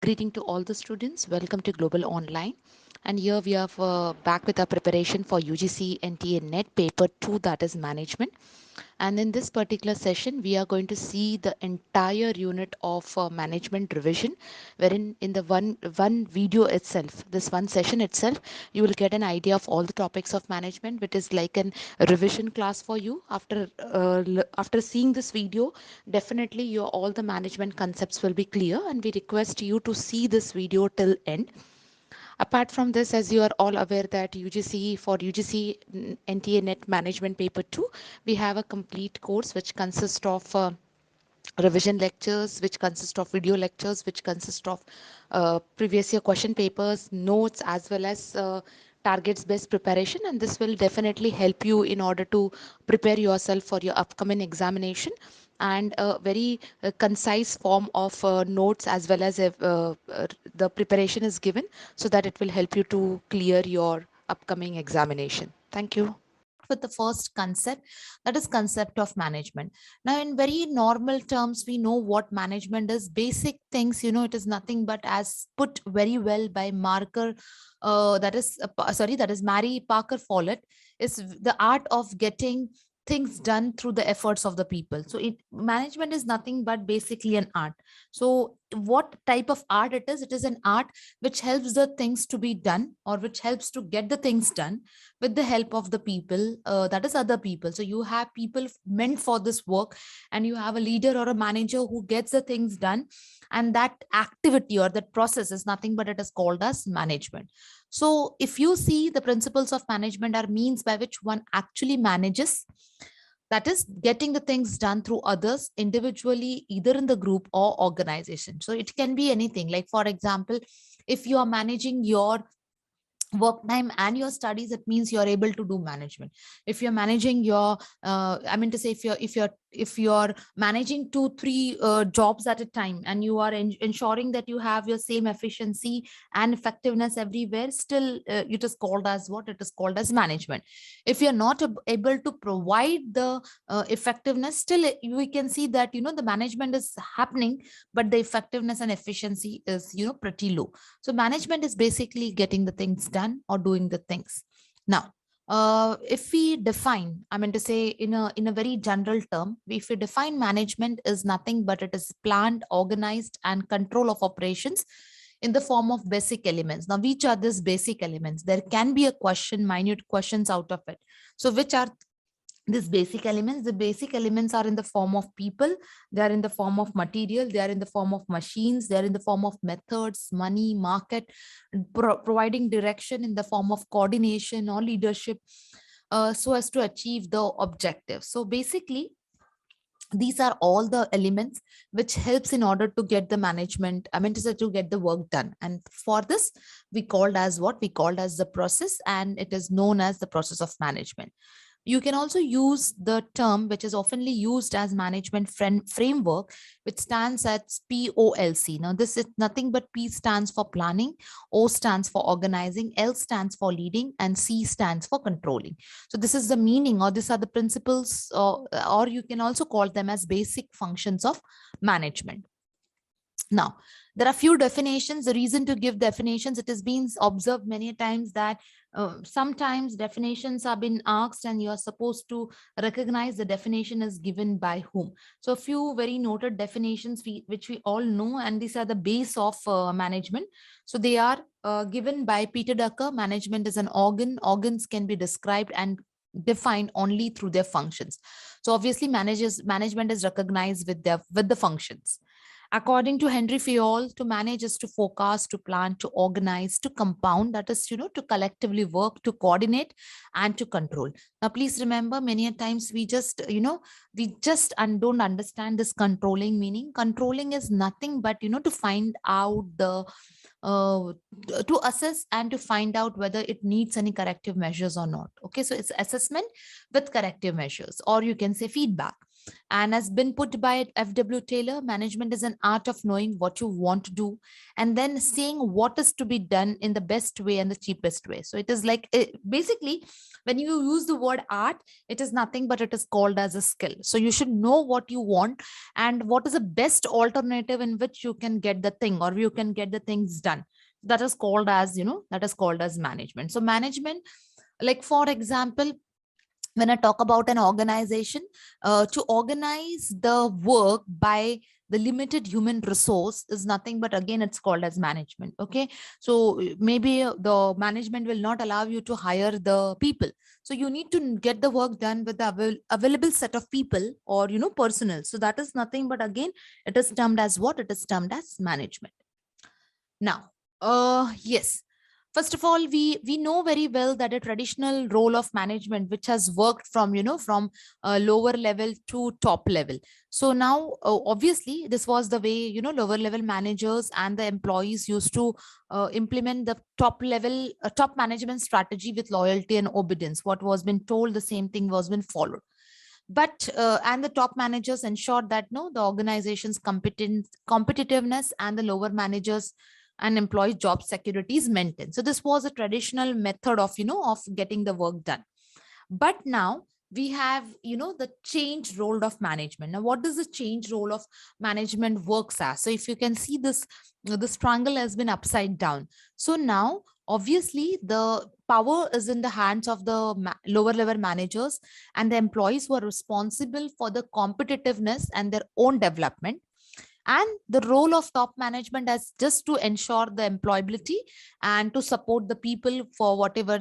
Greeting to all the students. Welcome to Global Online. And here we are back with our preparation for UGC NTA NET paper 2, that is management. And in this particular session, we are going to see the entire unit of management revision, wherein in the one video itself, this one session itself, you will get an idea of all the topics of management, which is like an revision class for you. After seeing this video, definitely your all the management concepts will be clear, and we request you to see this video till end. Apart from this, as you are all aware that UGC NTA NET Management Paper 2, we have a complete course which consists of revision lectures, which consist of video lectures, which consist of previous year question papers, notes, as well as targets based preparation. And this will definitely help you in order to prepare yourself for your upcoming examination, and a very concise form of notes, as well as the preparation is given, so that it will help you to clear your upcoming examination. Thank you. With the first concept, that is concept of management. Now, in very normal terms, we know what management is. Basic things, it is nothing but, as put very well by that is Mary Parker Follett, is the art of getting things done through the efforts of the people. So management is nothing but basically an art. So what type of art it is? It is an art which helps the things to be done, or which helps to get the things done with the help of the people, that is other people. So you have people meant for this work, and you have a leader or a manager who gets the things done, and that activity or that process is nothing but it is called as management. So if you see, the principles of management are means by which one actually manages, that is getting the things done through others individually, either in the group or organization. So it can be anything, like for example, if you are managing your work time and your studies, it means you're able to do management. If you're managing your I mean to say, if you're managing 2-3 jobs at a time, and you are ensuring that you have your same efficiency and effectiveness everywhere, still it is called as what? It is called as management. If you're not able to provide the effectiveness, still we can see that the management is happening, but the effectiveness and efficiency is pretty low. So management is basically getting the things done or doing the things. Now, if we define, I mean to say, in a very general term, if we define management is nothing but it is planned, organized, and control of operations in the form of basic elements. Now, which are these basic elements? There can be a question, minute questions out of it. So which are these basic elements? The basic elements are in the form of people, they are in the form of material, they are in the form of machines, they are in the form of methods, money, market, providing direction in the form of coordination or leadership, so as to achieve the objective. So basically, these are all the elements which helps in order to get the management, I mean to say, to get the work done. And for this, we called as what? We called as the process, and it is known as the process of management. You can also use the term which is oftenly used as management framework, which stands as POLC. Now, this is nothing but P stands for planning, O stands for organizing, L stands for leading, and C stands for controlling. So this is the meaning, or these are the principles, or you can also call them as basic functions of management. Now, there are few definitions. The reason to give definitions, it has been observed many times that sometimes definitions have been asked, and you are supposed to recognize the definition is given by whom. So a few very noted definitions which we all know, and these are the base of management. So they are given by Peter Drucker. Management is an organ. Organs can be described and defined only through their functions. So obviously management is recognized with the functions. According to Henry Fayol, to manage is to forecast, to plan, to organize, to compound, that is, to collectively work, to coordinate, and to control. Now, please remember, many a times we just don't understand this controlling meaning. Controlling is nothing but, to find out to assess and to find out whether it needs any corrective measures or not. Okay, so it's assessment with corrective measures, or you can say feedback. And has been put by F.W. Taylor, management is an art of knowing what you want to do and then seeing what is to be done in the best way and the cheapest way. So it is like, basically, when you use the word art, it is nothing but it is called as a skill. So you should know what you want and what is the best alternative in which you can get the thing or you can get the things done. That is called as, that is called as management. So management, like for example, when I talk about an organization, to organize the work by the limited human resource is nothing but, again, it's called as management. Okay. So maybe the management will not allow you to hire the people. So you need to get the work done with the available set of people or, personnel. So that is nothing but, again, it is termed as what? It is termed as management. Now, yes. First of all, we know very well that a traditional role of management, which has worked from, from lower level to top level. So now, obviously, this was the way, lower level managers and the employees used to implement the top level, top management strategy with loyalty and obedience. What was been told, the same thing was been followed. But and the top managers ensured that no, the organization's competitiveness and the lower managers and employee job security is maintained. So this was a traditional method of, of getting the work done. But now we have, the change role of management. Now, what does the change role of management works as? So if you can see this, this triangle has been upside down. So now, obviously, the power is in the hands of the lower level managers and the employees who are responsible for the competitiveness and their own development. And the role of top management is just to ensure the employability and to support the people for whatever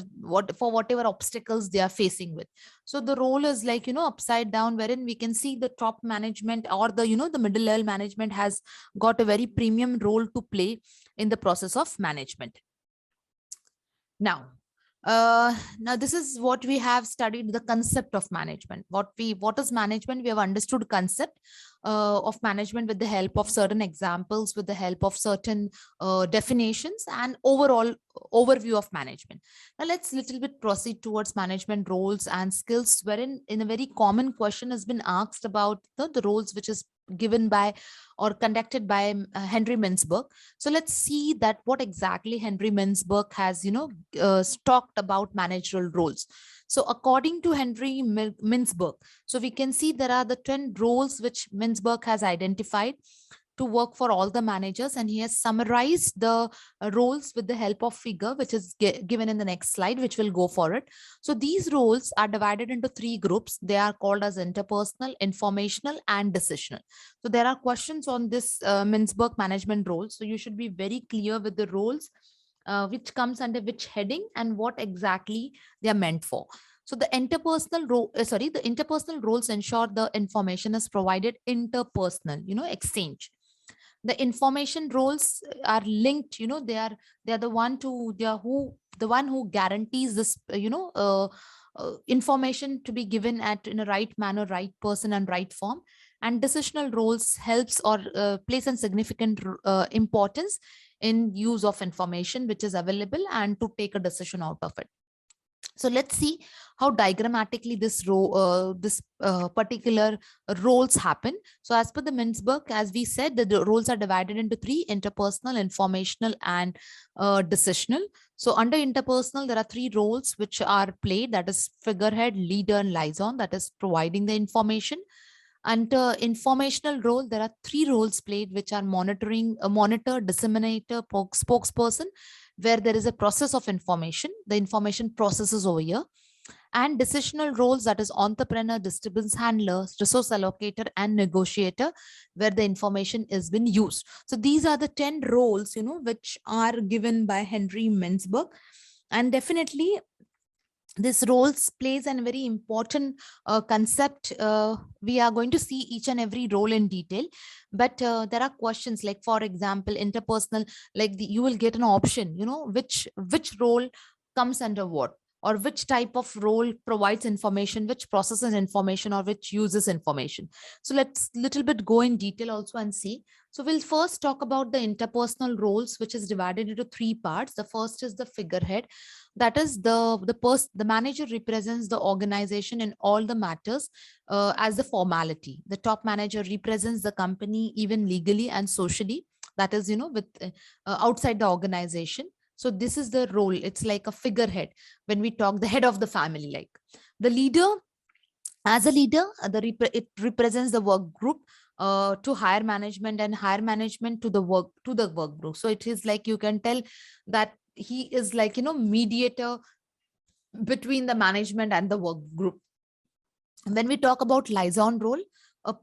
obstacles they are facing with. So the role is like, upside down, wherein we can see the top management or the, the middle level management has got a very premium role to play in the process of management. Now, now this is what we have studied, the concept of management. What is management? We have understood concept of management with the help of certain examples, with the help of certain definitions and overall overview of management. Now let's little bit proceed towards management roles and skills, wherein in a very common question has been asked about the roles which is given by or conducted by Henry Mintzberg. So let's see that what exactly Henry Mintzberg has, talked about managerial roles. So according to Henry Mintzberg, so we can see there are the 10 roles which Mintzberg has identified to work for all the managers, and he has summarized the roles with the help of figure, which is given in the next slide, which will go for it. So these roles are divided into 3 groups. They are called as interpersonal, informational, and decisional. So there are questions on this Mintzberg management role. So you should be very clear with the roles, which comes under which heading and what exactly they are meant for. So the interpersonal role, the interpersonal roles ensure the information is provided interpersonal, exchange. The information roles are linked, they are the one who guarantees this, information to be given in a right manner, right person, and right form. And decisional roles helps or plays a significant importance in use of information which is available and to take a decision out of it. So let's see how diagrammatically this particular roles happen. So as per the Mintzberg, as we said, the roles are divided into 3: interpersonal, informational, and decisional. So under interpersonal, there are 3 roles which are played, that is figurehead, leader, and liaison, that is providing the information. Under informational role, there are 3 roles played, which are monitor, disseminator, spokesperson, where there is a process of information. The information processes over here. And decisional roles, that is entrepreneur, disturbance handler, resource allocator, and negotiator, where the information is being used. So these are the 10 roles, which are given by Henry Mintzberg. And definitely, this roles plays a very important concept. We are going to see each and every role in detail, but there are questions like, for example, interpersonal, like you will get an option, which role comes under what. or which type of role provides information, which processes information, or which uses information. So let's little bit go in detail also and see. So we'll first talk about the interpersonal roles, which is divided into three parts. The first is the figurehead. That is the manager represents the organization in all the matters as the formality. The top manager represents the company even legally and socially. That is, with outside the organization. So this is the role. It's like a figurehead. When we talk the head of the family, like the leader, as a leader, it represents the work group to higher management, and higher management to the work group. So it is like, you can tell that he is like, mediator between the management and the work group. When we talk about liaison role,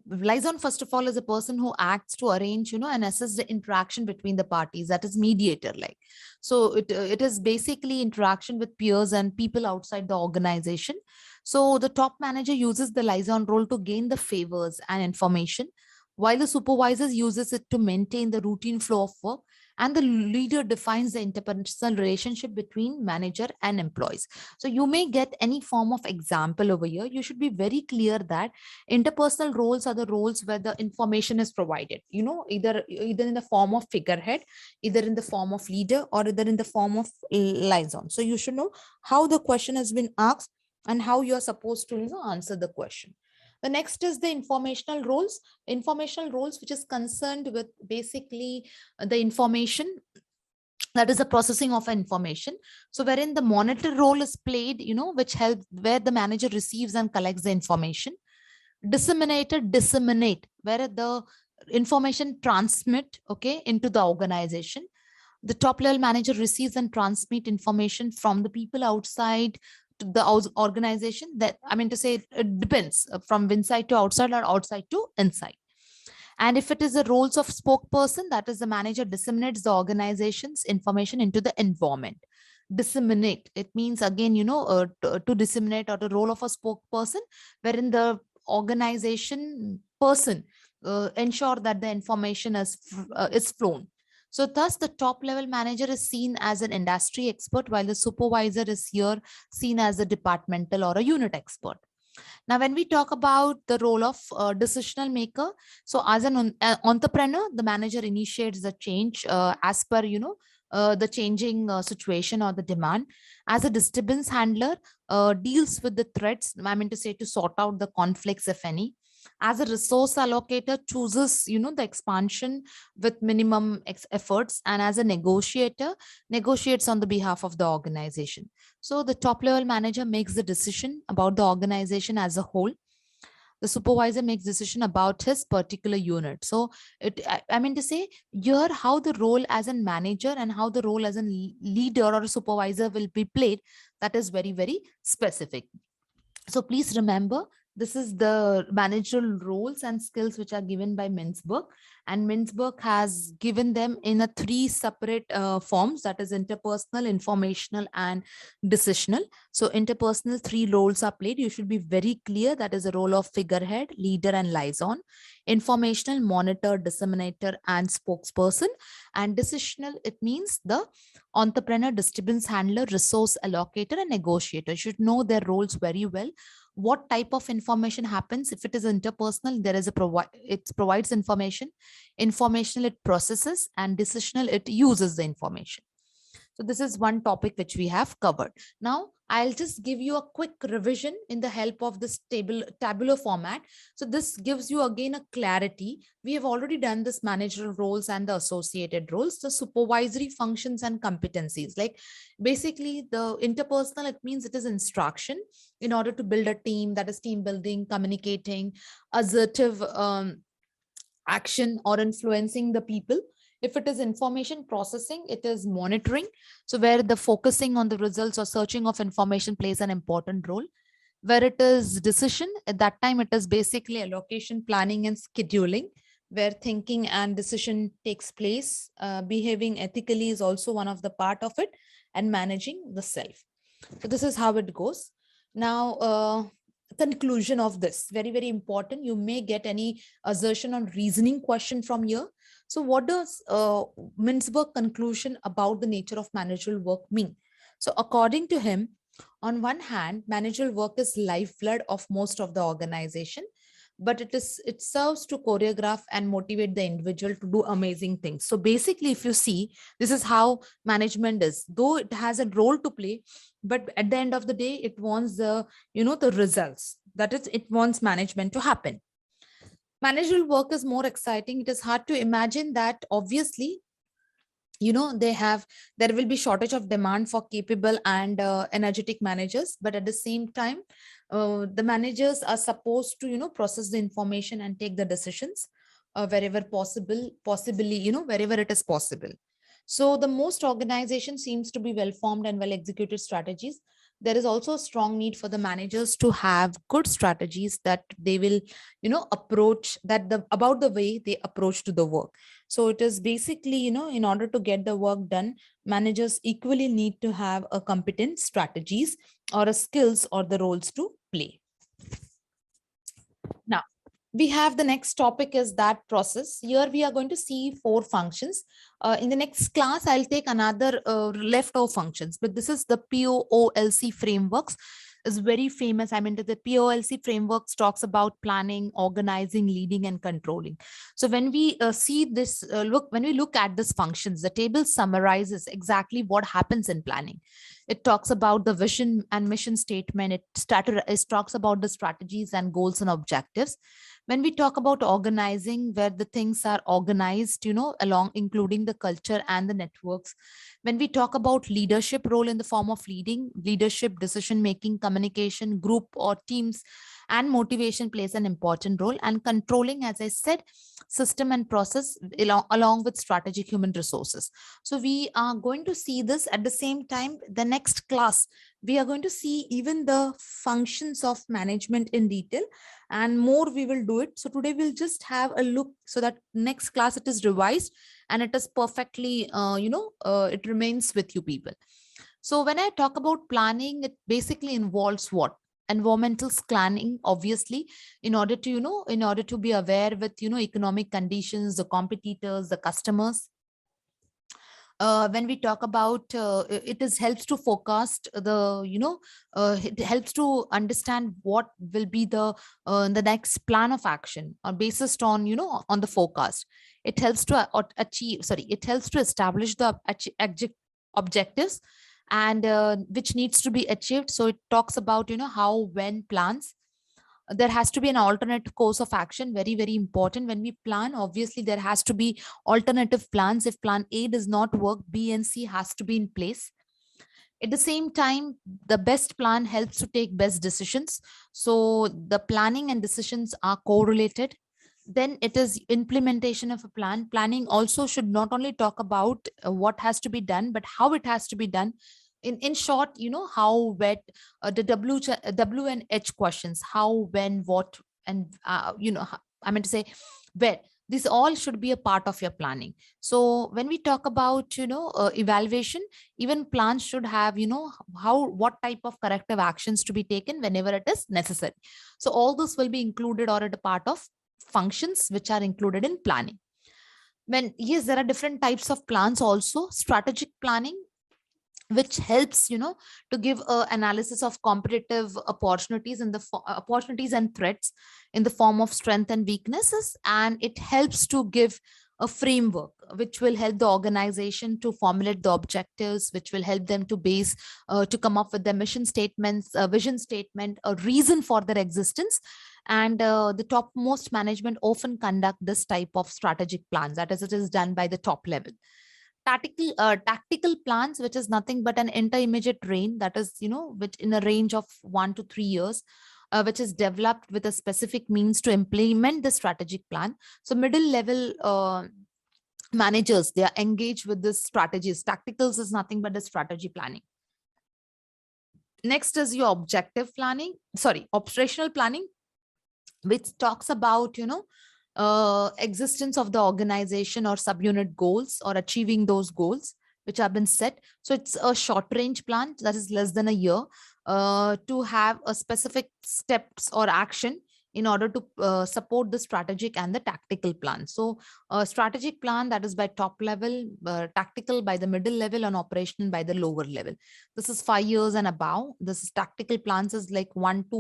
liaison, first of all, is a person who acts to arrange, and assess the interaction between the parties. That is mediator like. So it is basically interaction with peers and people outside the organization. So the top manager uses the liaison role to gain the favors and information, while the supervisors uses it to maintain the routine flow of work, and the leader defines the interpersonal relationship between manager and employees. So you may get any form of example over here. You should be very clear that interpersonal roles are the roles where the information is provided, either in the form of figurehead, either in the form of leader, or either in the form of liaison. So you should know how the question has been asked and how you are supposed to answer the question. The next is the informational roles. Informational roles, which is concerned with basically the information, that is the processing of information. So wherein the monitor role is played, which helps, where the manager receives and collects the information. Disseminate, where the information transmit, okay, into the organization. The top level manager receives and transmit information from the people outside to the organization. That, I mean to say, it depends from inside to outside or outside to inside. And if it is the roles of spokesperson, that is the manager disseminates the organization's information into the environment. Disseminate, it means again, to disseminate, or the role of a spokesperson, wherein the organization person ensure that the information is flown. So thus the top level manager is seen as an industry expert, while the supervisor is here seen as a departmental or a unit expert. Now, when we talk about the role of decisional maker, so as an entrepreneur, the manager initiates the change as per, the changing situation or the demand. As a disturbance handler, deals with the threats, I mean to say, to sort out the conflicts, if any. As a resource allocator, chooses, the expansion with minimum efforts. And as a negotiator, negotiates on the behalf of the organization. So the top level manager makes the decision about the organization as a whole. The supervisor makes decision about his particular unit. So I mean to say, here how the role as a manager and how the role as a leader or a supervisor will be played, that is very, very specific. So please remember, this is the managerial roles and skills which are given by Mintzberg, and Mintzberg has given them in a three separate forms, that is interpersonal, informational, and decisional. So interpersonal, three roles are played. You should be very clear. That is a role of figurehead, leader, and liaison. Informational, monitor, disseminator, and spokesperson. And decisional, it means the entrepreneur, disturbance handler, resource allocator, and negotiator. You should know their roles very well. What type of information happens? If it is interpersonal, there is it provides information. Informational, it processes, and decisional, it uses the information. So this is one topic which we have covered. Now, I'll just give you a quick revision in the help of this tabular format. So this gives you again a clarity. We have already done this managerial roles and the associated roles, the supervisory functions and competencies. Like basically the interpersonal, it means it is instruction in order to build a team, that is team building, communicating, assertive action, or influencing the people. If it is information processing, it is monitoring. So where the focusing on the results or searching of information plays an important role. Where it is decision, at that time, it is basically allocation, planning, and scheduling, where thinking and decision takes place. Behaving ethically is also one of the part of it, and managing the self. So this is how it goes. Now, conclusion of this, very, very important. You may get any assertion on reasoning question from here. So what does Mintzberg conclusion about the nature of managerial work mean? So according to him, On one hand, managerial work is lifeblood of most of the organization, but it serves to choreograph and motivate the individual to do amazing things. So basically, if you see, this is how management is. Though it has a role to play, but at the end of the day, it wants the results. That is, it wants management to happen. Managerial work is more exciting. It is hard to imagine that, obviously, there will be shortage of demand for capable and energetic managers, but at the same time, the managers are supposed to process the information and take the decisions wherever possible, possibly wherever it is possible. So the most organization seems to be well formed and well executed strategies. There is also a strong need for the managers to have good strategies that they will approach, that the about the way they approach to the work. So it is basically, in order to get the work done, managers equally need to have a competent strategies or a skills or the roles to play. Now, we have the next topic is that process. Here we are going to see 4 functions. In the next class, I'll take another leftover functions, but this is the POOLC frameworks is very famous. I mean, the POLC frameworks talks about planning, organizing, leading, and controlling. So when we see this, when we look at these functions, the table summarizes exactly what happens in planning. It talks about the vision and mission statement. It talks about the strategies and goals and objectives. When we talk about organizing, where the things are organized, along including the culture and the networks. When we talk about leadership role in the form of leading, leadership, decision making, communication, group or teams, and motivation plays an important role. And controlling, as I said, system and process along with strategic human resources. So we are going to see this at the same time. The next class, we are going to see even the functions of management in detail, and more we will do it. So today we'll just have a look, so that next class it is revised and it is perfectly, it remains with you people. So when I talk about planning, it basically involves what? Environmental planning, obviously, in order to, in order to be aware with, economic conditions, the competitors, the customers. When we talk about it is helps to forecast the it helps to understand what will be the next plan of action or based on on the forecast. It helps to it helps to establish the objectives and which needs to be achieved. So it talks about how, when plans. There has to be an alternate course of action, very very important. When we plan, obviously there has to be alternative plans. If plan A does not work, B and C has to be in place. At the same time, the best plan helps to take best decisions. So the planning and decisions are correlated. Then it is implementation of a plan. Planning also should not only talk about what has to be done, but how it has to be done. In short, how, wet, the W and H questions, how, when, what, and I meant to say where. This all should be a part of your planning. So when we talk about evaluation, even plans should have what type of corrective actions to be taken whenever it is necessary. So all this will be included or at a part of functions which are included in planning. When, yes, there are different types of plans also. Strategic planning, which helps to give a analysis of competitive opportunities and opportunities and threats in the form of strength and weaknesses, and it helps to give a framework which will help the organization to formulate the objectives, which will help them to base to come up with their mission statements, a vision statement, a reason for their existence. And the topmost management often conduct this type of strategic plans, that is, it is done by the top level. Tactical plans, which is nothing but an intermediate range, that is which in a range of 1 to 3 years, which is developed with a specific means to implement the strategic plan. So middle level managers, they are engaged with this strategies. Tacticals is nothing but the strategy planning. Next is your operational planning, which talks about existence of the organization or subunit goals or achieving those goals which have been set. So it's a short range plan that is less than a year to have a specific steps or action in order to support the strategic and the tactical plan. So strategic plan, that is by top level, tactical by the middle level, and operational by the lower level. This is 5 years and above. This is tactical plans is like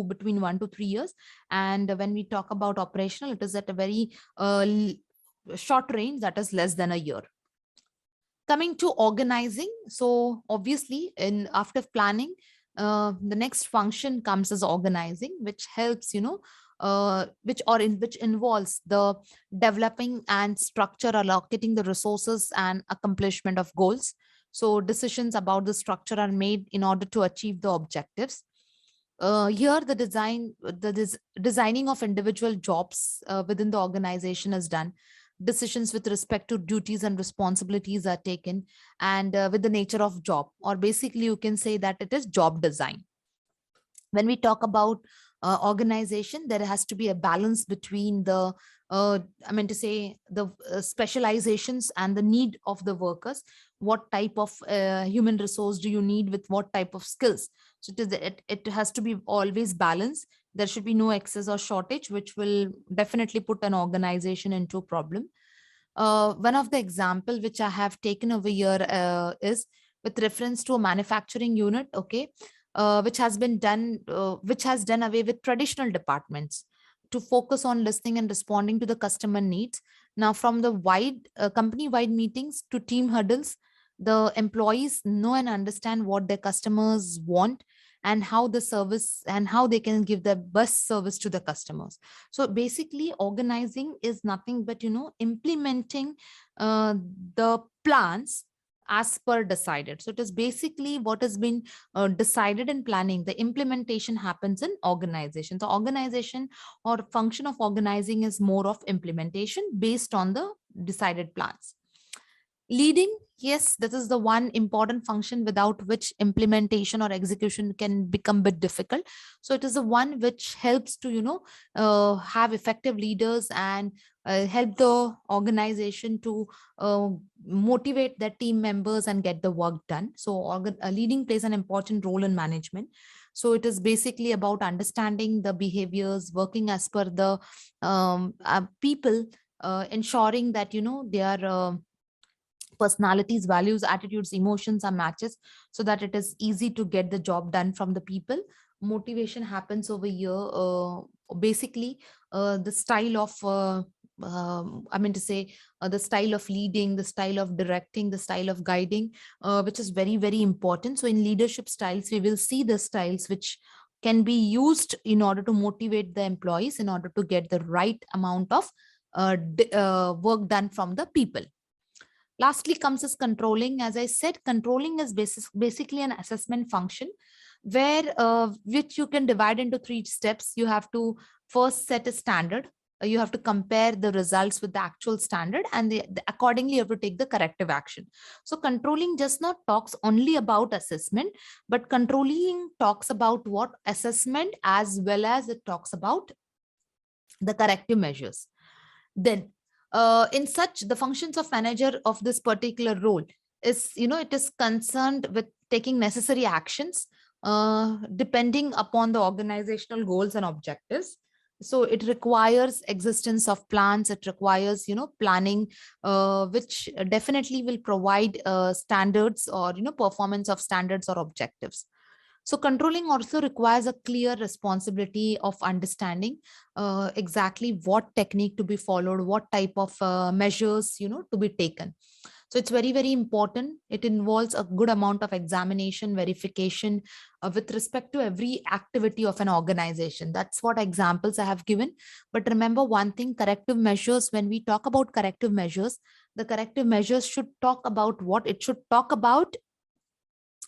between 1 to 3 years. And when we talk about operational, it is at a very short range, that is less than a year. Coming to organizing, so obviously in after planning, the next function comes as organizing, which helps, which involves the developing and structure, allocating the resources and accomplishment of goals. So decisions about the structure are made in order to achieve the objectives. Here the designing of individual jobs within the organization is done. Decisions with respect to duties and responsibilities are taken, and with the nature of job, or basically you can say that it is job design. When we talk about organization, there has to be a balance between the specializations and the need of the workers. What type of human resource do you need with what type of skills? So it has to be always balanced. There should be no excess or shortage, which will definitely put an organization into a problem. One of the example which I have taken over here is with reference to a manufacturing unit, okay, which has done away with traditional departments to focus on listening and responding to the customer needs. Now, from the company-wide meetings to team huddles, the employees know and understand what their customers want and how they can give the best service to the customers. So basically, organizing is nothing but implementing the plans as per decided. So it is basically what has been decided in planning. The implementation happens in organization. The organization or function of organizing is more of implementation based on the decided plans. Leading, yes, this is the one important function without which implementation or execution can become a bit difficult. So it is the one which helps to have effective leaders and help the organization to motivate their team members and get the work done. So leading plays an important role in management. So it is basically about understanding the behaviors, working as per the people, ensuring that their personalities, values, attitudes, emotions are matches, so that it is easy to get the job done from the people. Motivation happens over here. Basically, the style of the style of leading, the style of directing, the style of guiding, which is very, very important. So in leadership styles, we will see the styles which can be used in order to motivate the employees in order to get the right amount of work done from the people. Lastly comes as controlling. As I said, controlling is basically an assessment function where which you can divide into 3 steps. You have to first set a standard. You have to compare the results with the actual standard, and accordingly you have to take the corrective action. So controlling just not talks only about assessment, but controlling talks about what assessment as well as it talks about the corrective measures. Then in such, the functions of manager of this particular role is, it is concerned with taking necessary actions depending upon the organizational goals and objectives. So it requires existence of plans. It requires, planning, which definitely will provide standards or, performance of standards or objectives. So controlling also requires a clear responsibility of understanding exactly what technique to be followed, what type of measures, to be taken. So it's very, very important. It involves a good amount of examination, verification with respect to every activity of an organization. That's what examples I have given. But remember one thing, corrective measures, when we talk about corrective measures, the corrective measures should talk about what? It should talk about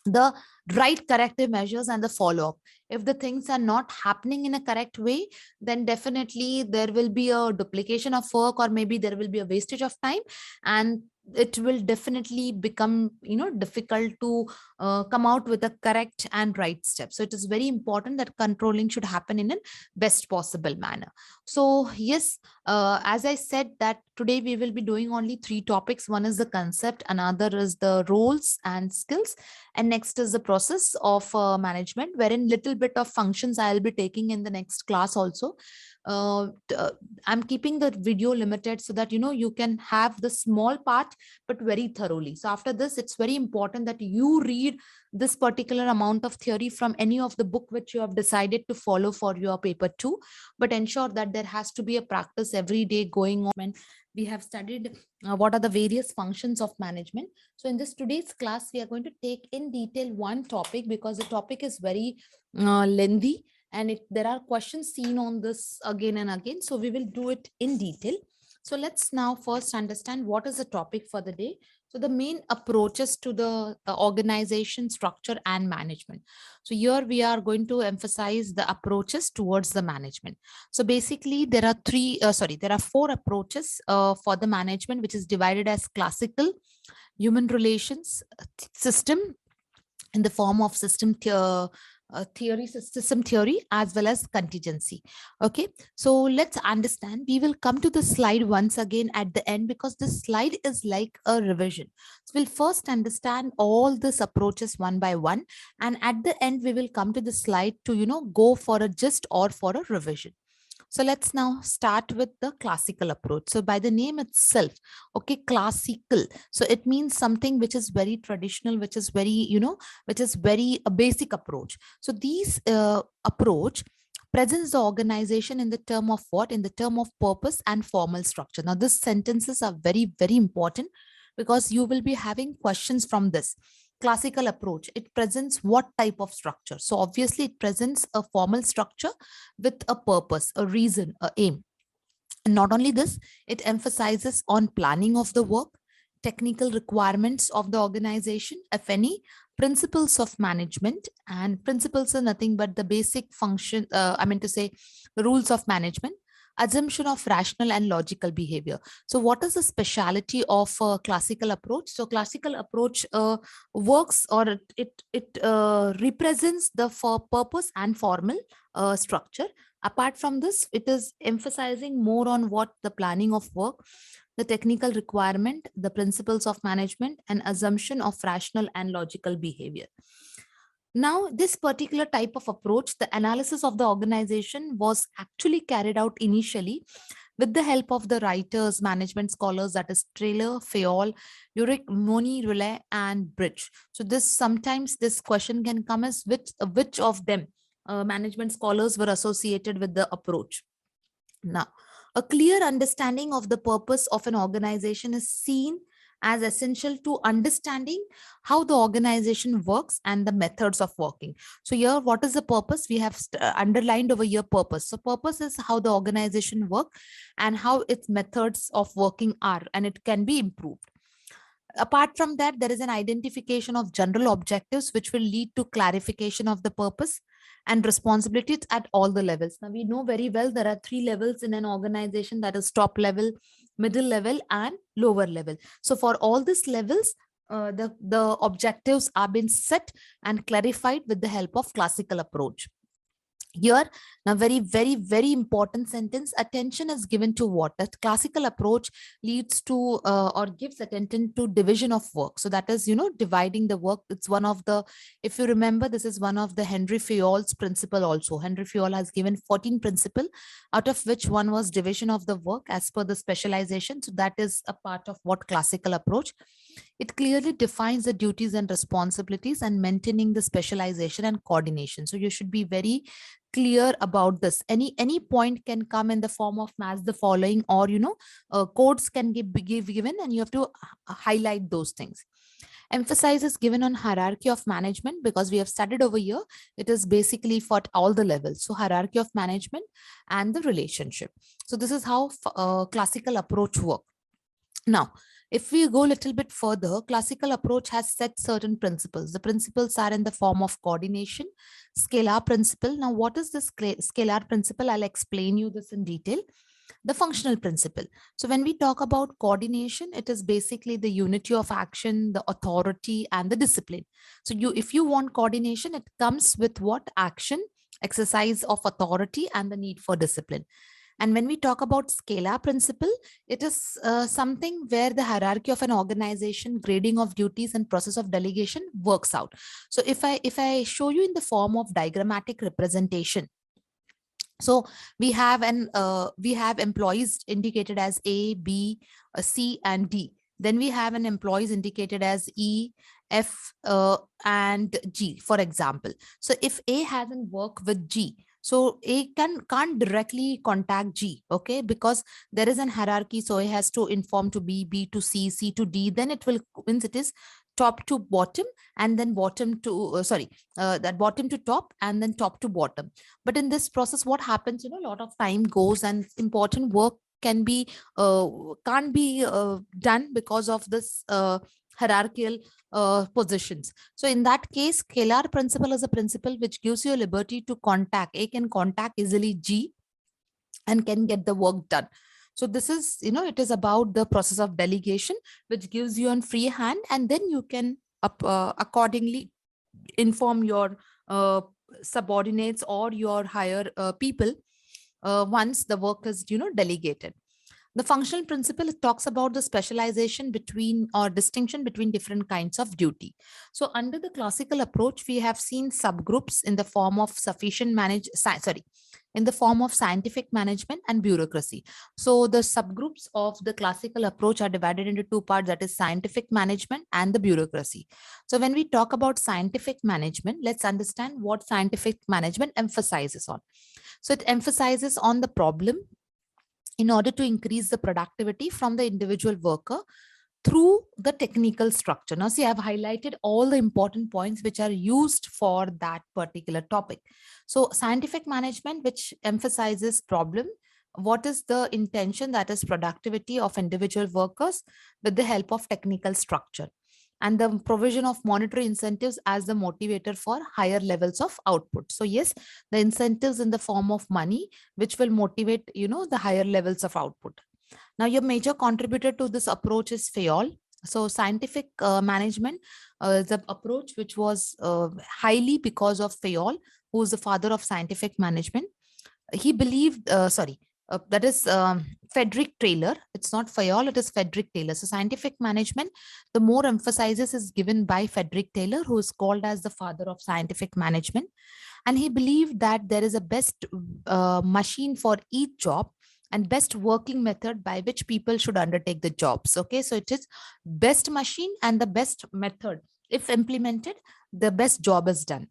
the right corrective measures and the follow-up. If the things are not happening in a correct way, then definitely there will be a duplication of work, or maybe there will be a wastage of time, and it will definitely become difficult to come out with a correct and right step. So it is very important that controlling should happen in a best possible manner. So yes, as I said, that today we will be doing only 3 topics. One is the concept, another is the roles and skills, and next is the process of management, wherein little bit of functions I'll be taking in the next class also. I'm keeping the video limited so that you can have the small part but very thoroughly. So after this, it's very important that you read this particular amount of theory from any of the book which you have decided to follow for your paper 2, but ensure that there has to be a practice every day going on. When we have studied what are the various functions of management, so in this today's class we are going to take in detail one topic, because the topic is very lengthy, and there are questions seen on this again and again, so we will do it in detail. So let's now first understand what is the topic for the day. So the main approaches to the organization structure and management. So here we are going to emphasize the approaches towards the management. So basically there are 4 approaches for the management, which is divided as classical, human relations, system in the form of system system theory, as well as contingency. Okay, so let's understand. We will come to the slide once again at the end, because this slide is like a revision. So we'll first understand all these approaches one by one, and at the end we will come to the slide to go for a gist or for a revision. So let's now start with the classical approach. So by the name itself, okay, classical. So it means something which is very traditional, which is very, which is very a basic approach. So these approach presents the organization in the term of what? In the term of purpose and formal structure. Now, these sentences are very, very important, because you will be having questions from this. Classical approach, it presents what type of structure? So obviously it presents a formal structure with a purpose, a reason, a aim. And not only this, it emphasizes on planning of the work, technical requirements of the organization, if any, principles of management. And principles are nothing but the basic function, the rules of management, assumption of rational and logical behavior. So what is the speciality of classical approach? So classical approach works, or it represents the purpose and formal structure. Apart from this, it is emphasizing more on what the planning of work, the technical requirement, the principles of management, and assumption of rational and logical behavior. Now, this particular type of approach, the analysis of the organization was actually carried out initially with the help of the writers, management scholars, that is Taylor, Fayol, Uric, Moni, Roulet, and Bridge. So sometimes this question can come as which of them management scholars were associated with the approach. Now, a clear understanding of the purpose of an organization is seen as essential to understanding how the organization works and the methods of working. So here, what is the purpose? We have underlined over here purpose. So purpose is how the organization works and how its methods of working are, and it can be improved. Apart from that, there is an identification of general objectives, which will lead to clarification of the purpose and responsibilities at all the levels. Now, we know very well there are 3 levels in an organization, that is top level, middle level, and lower level. So for all these levels, the objectives are being set and clarified with the help of classical approach. Here, now very, very, very important sentence. Attention is given to what? A classical approach leads to or gives attention to division of work. So that is, dividing the work. It's one of the, if you remember, this is one of the Henry Fayol's principle also. Henry Fayol has given 14 principles, out of which one was division of the work as per the specialization. So that is a part of what classical approach. It clearly defines the duties and responsibilities and maintaining the specialization and coordination. So you should be very clear about this. Any point can come in the form of match the following, or codes can be given, and you have to highlight those things. Emphasis is given on hierarchy of management, because we have studied over here, it is basically for all the levels. So hierarchy of management and the relationship. So this is how classical approach work. Now, if we go a little bit further, classical approach has set certain principles. The principles are in the form of coordination, scalar principle. Now, what is this scalar principle? I'll explain you this in detail. The functional principle. So when we talk about coordination, it is basically the unity of action, the authority, and the discipline. So if you want coordination, it comes with what? Action, exercise of authority, and the need for discipline. And when we talk about scalar principle, it is something where the hierarchy of an organization, grading of duties, and process of delegation works out. So if I show you in the form of diagrammatic representation, so we have employees indicated as A, B, C, and D. Then we have an employees indicated as E, F, and G, for example. So if A hasn't worked with G, so A can't directly contact G, okay, because there is an hierarchy. So A has to inform to B, B to C, C to D. Then it will, means it is top to bottom, and then bottom to that bottom to top, and then top to bottom. But in this process, what happens, a lot of time goes, and important work can't be done because of this hierarchical positions. So in that case, scalar principle is a principle which gives you a liberty to contact. A can contact easily G and can get the work done. So this is, it is about the process of delegation, which gives you a free hand, and then you can accordingly inform your subordinates or your higher people once the work is, delegated. The functional principle talks about the specialization between or distinction between different kinds of duty. So under the classical approach, we have seen subgroups in the form of in the form of scientific management and bureaucracy. So the subgroups of the classical approach are divided into two parts, that is scientific management and the bureaucracy. So when we talk about scientific management, let's understand what scientific management emphasizes on. So it emphasizes on the problem in order to increase the productivity from the individual worker through the technical structure. Now, see, I've highlighted all the important points which are used for that particular topic. So scientific management, which emphasizes problem, what is the intention, that is productivity of individual workers with the help of technical structure, and the provision of monetary incentives as the motivator for higher levels of output. So yes, the incentives in the form of money, which will motivate, the higher levels of output. Now, your major contributor to this approach is Fayol. So scientific management is an approach which was highly because of Fayol, who is the father of scientific management. He believed, that is Frederick Taylor. It's not Fayol, it is Frederick Taylor. So scientific management, the more emphasis is given by Frederick Taylor, who is called as the father of scientific management. And he believed that there is a best machine for each job and best working method by which people should undertake the jobs. Okay, so it is best machine and the best method. If implemented, the best job is done.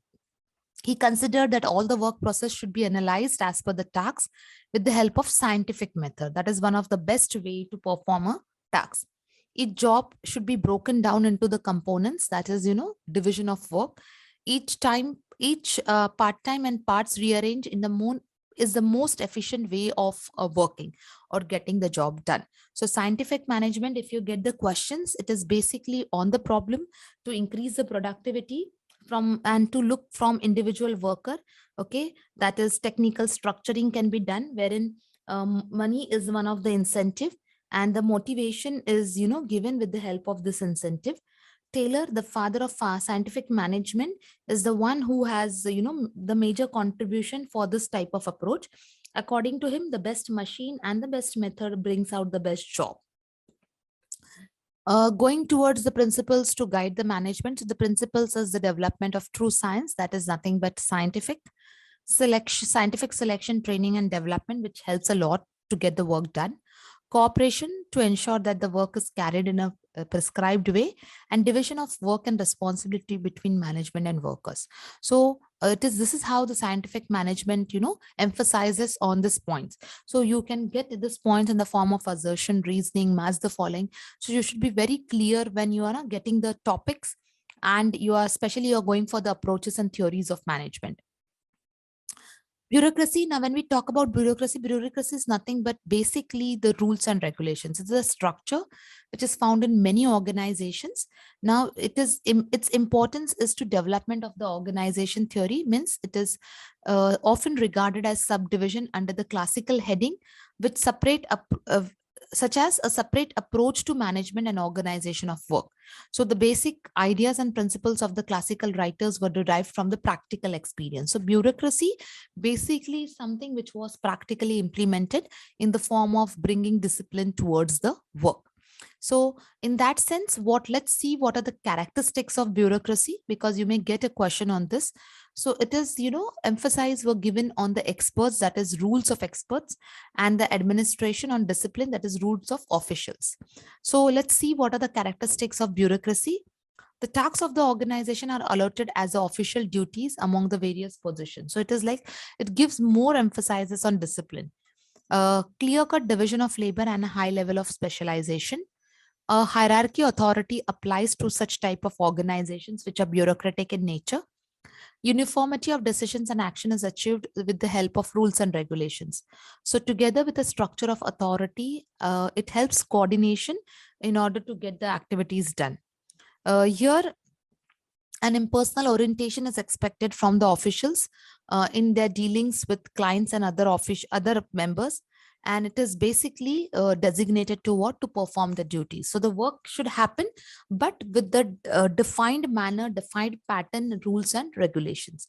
He considered that all the work process should be analyzed as per the task with the help of scientific method. That is one of the best way to perform a task. Each job should be broken down into the components, that is, division of work. Each part-time and parts rearranged in the moon is the most efficient way of working or getting the job done. So scientific management, if you get the questions, it is basically on the problem to increase the productivity and to look from individual worker. Okay, that is technical structuring can be done, wherein money is one of the incentive, and the motivation is given with the help of this incentive. Taylor, the father of scientific management, is the one who has the major contribution for this type of approach. According to him, the best machine and the best method brings out the best job. Going towards the principles to guide the management. So the principles is the development of true science, that is nothing but scientific selection, training and development, which helps a lot to get the work done. Cooperation to ensure that the work is carried in a prescribed way, and division of work and responsibility between management and workers. So this is how the scientific management emphasizes on this points. So you can get this point in the form of assertion, reasoning, match the following. So you should be very clear when you are getting the topics, and you're going for the approaches and theories of management. Bureaucracy. Now, when we talk about bureaucracy is nothing but basically the rules and regulations. It's a structure which is found in many organizations. Now, its importance is to development of the organization theory, means it is often regarded as subdivision under the classical heading, which separate such as a separate approach to management and organization of work. So the basic ideas and principles of the classical writers were derived from the practical experience. So bureaucracy basically is something which was practically implemented in the form of bringing discipline towards the work. So in that sense, let's see what are the characteristics of bureaucracy, because you may get a question on this. So it is, emphasis were given on the experts, that is rules of experts, and the administration on discipline, that is rules of officials. So let's see what are the characteristics of bureaucracy. The tasks of the organization are allotted as the official duties among the various positions. So it is like it gives more emphasis on discipline. Clear-cut division of labor and a high level of specialization. A hierarchy authority applies to such type of organizations which are bureaucratic in nature. Uniformity of decisions and action is achieved with the help of rules and regulations. So together with the structure of authority, it helps coordination in order to get the activities done. Here, an impersonal orientation is expected from the officials in their dealings with clients and other members. And it is basically designated to what? To perform the duties. So the work should happen, but with the defined manner, defined pattern, rules and regulations.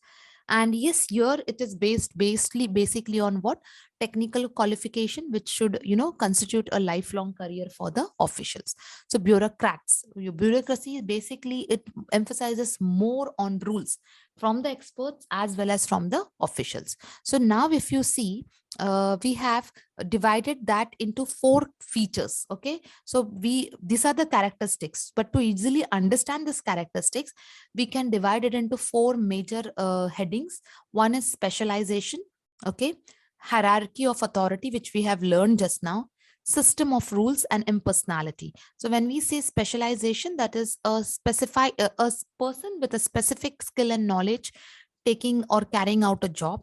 And yes, here it is basically on what? Technical qualification, which should, constitute a lifelong career for the officials. So bureaucrats, bureaucracy, basically it emphasizes more on rules from the experts as well as from the officials. So now if you see, we have divided that into 4 features. Okay, so these are the characteristics, but to easily understand these characteristics, we can divide it into 4 major headings. One is specialization, okay, hierarchy of authority, which we have learned just now, system of rules, and impersonality. So when we say specialization, that is a person with a specific skill and knowledge taking or carrying out a job.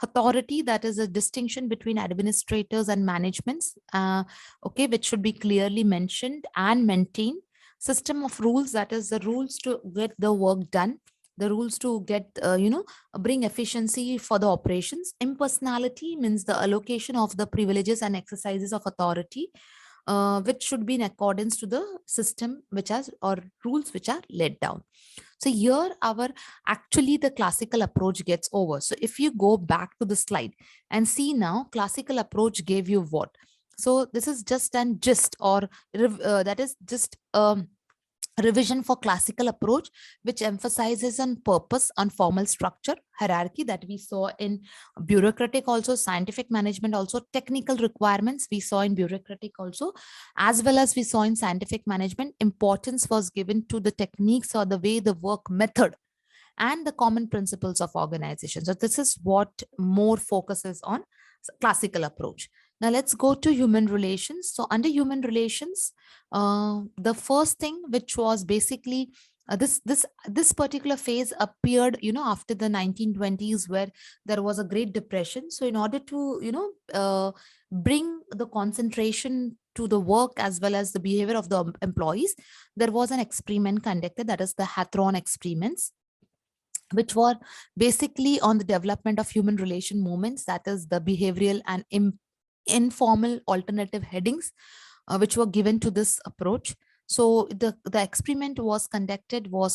Authority, that is a distinction between administrators and managements, okay, which should be clearly mentioned and maintained. System of rules, that is the rules to get the work done, the rules to get, bring efficiency for the operations. Impersonality means the allocation of the privileges and exercises of authority, which should be in accordance to the system which has or rules which are laid down. So here actually the classical approach gets over. So if you go back to the slide and see now, classical approach gave you what? So this is just an gist, or that is just revision for classical approach, which emphasizes on purpose, on formal structure, hierarchy that we saw in bureaucratic, also scientific management, also technical requirements we saw in bureaucratic also, as well as we saw in scientific management. Importance was given to the techniques or the way the work method and the common principles of organization. So this is what more focuses on classical approach. Now let's go to human relations. So under human relations, the first thing which was basically this particular phase appeared, after the 1920s, where there was a Great Depression. So in order to, bring the concentration to the work as well as the behavior of the employees, there was an experiment conducted, that is the Hawthorne experiments, which were basically on the development of human relation movements, that is the behavioral and informal alternative headings, which were given to this approach. So the experiment was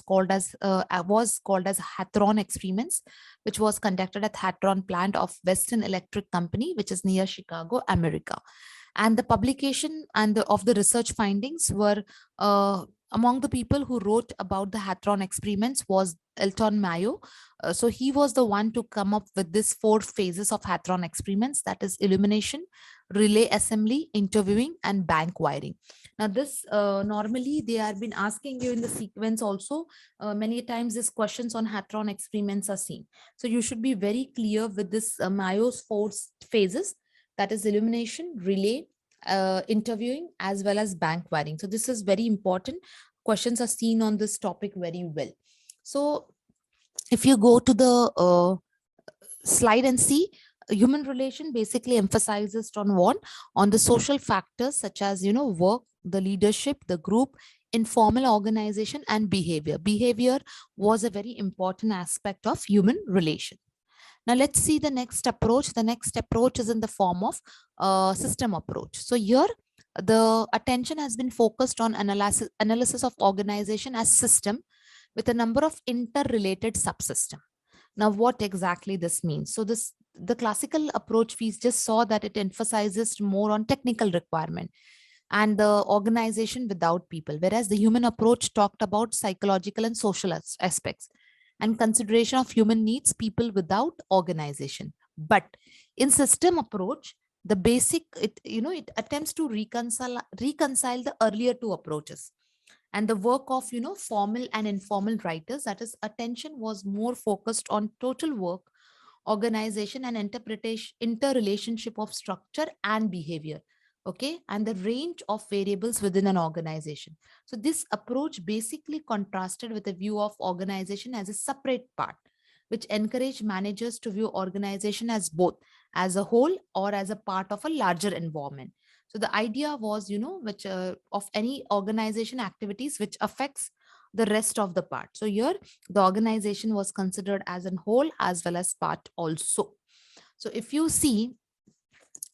called as Hawthorne experiments, which was conducted at Hawthorne plant of Western Electric Company, which is near Chicago, America. And the publication of the research findings were among the people who wrote about the Hawthorne experiments was Elton Mayo. So he was the one to come up with this 4 phases of Hawthorne experiments, that is illumination, relay assembly, interviewing, and bank wiring. Now this normally they have been asking you in the sequence also. Many times these questions on Hawthorne experiments are seen. So you should be very clear with this Mayo's 4 phases, that is illumination, relay, interviewing, as well as bank wiring. So this is very important. Questions are seen on this topic very well. So if you go to the slide and see, human relation basically emphasizes on what? On the social factors such as, work, the leadership, the group, informal organization, and behavior. Behavior was a very important aspect of human relation. Now let's see the next approach. The next approach is in the form of system approach. So here the attention has been focused on analysis of organization as system with a number of interrelated subsystems. Now, what exactly this means? So the classical approach, we just saw that it emphasizes more on technical requirement and the organization without people, whereas the human approach talked about psychological and social aspects and consideration of human needs, people without organization. But in system approach, the basic, it attempts to reconcile the earlier two approaches and the work of formal and informal writers. That is, attention was more focused on total work, organization, and interpretation, interrelationship of structure and behavior, okay, and the range of variables within an organization. So this approach basically contrasted with a view of organization as a separate part, which encouraged managers to view organization as both as a whole or as a part of a larger environment. So the idea was, which of any organization activities which affects the rest of the part. So here the organization was considered as a whole as well as part also. So if you see,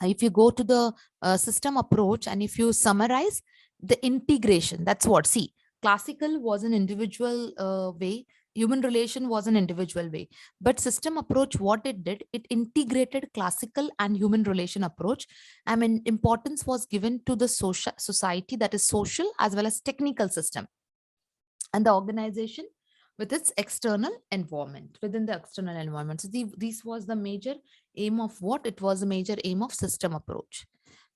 if you go to the system approach and if you summarize the integration, that's what, see, classical was an individual way, human relation was an individual way, but system approach, what it did, it integrated classical and human relation approach. I mean, importance was given to the social society, that is social as well as technical system, and the organization with its external environment, within the external environment. So this was the major aim of what? It was a major aim of system approach.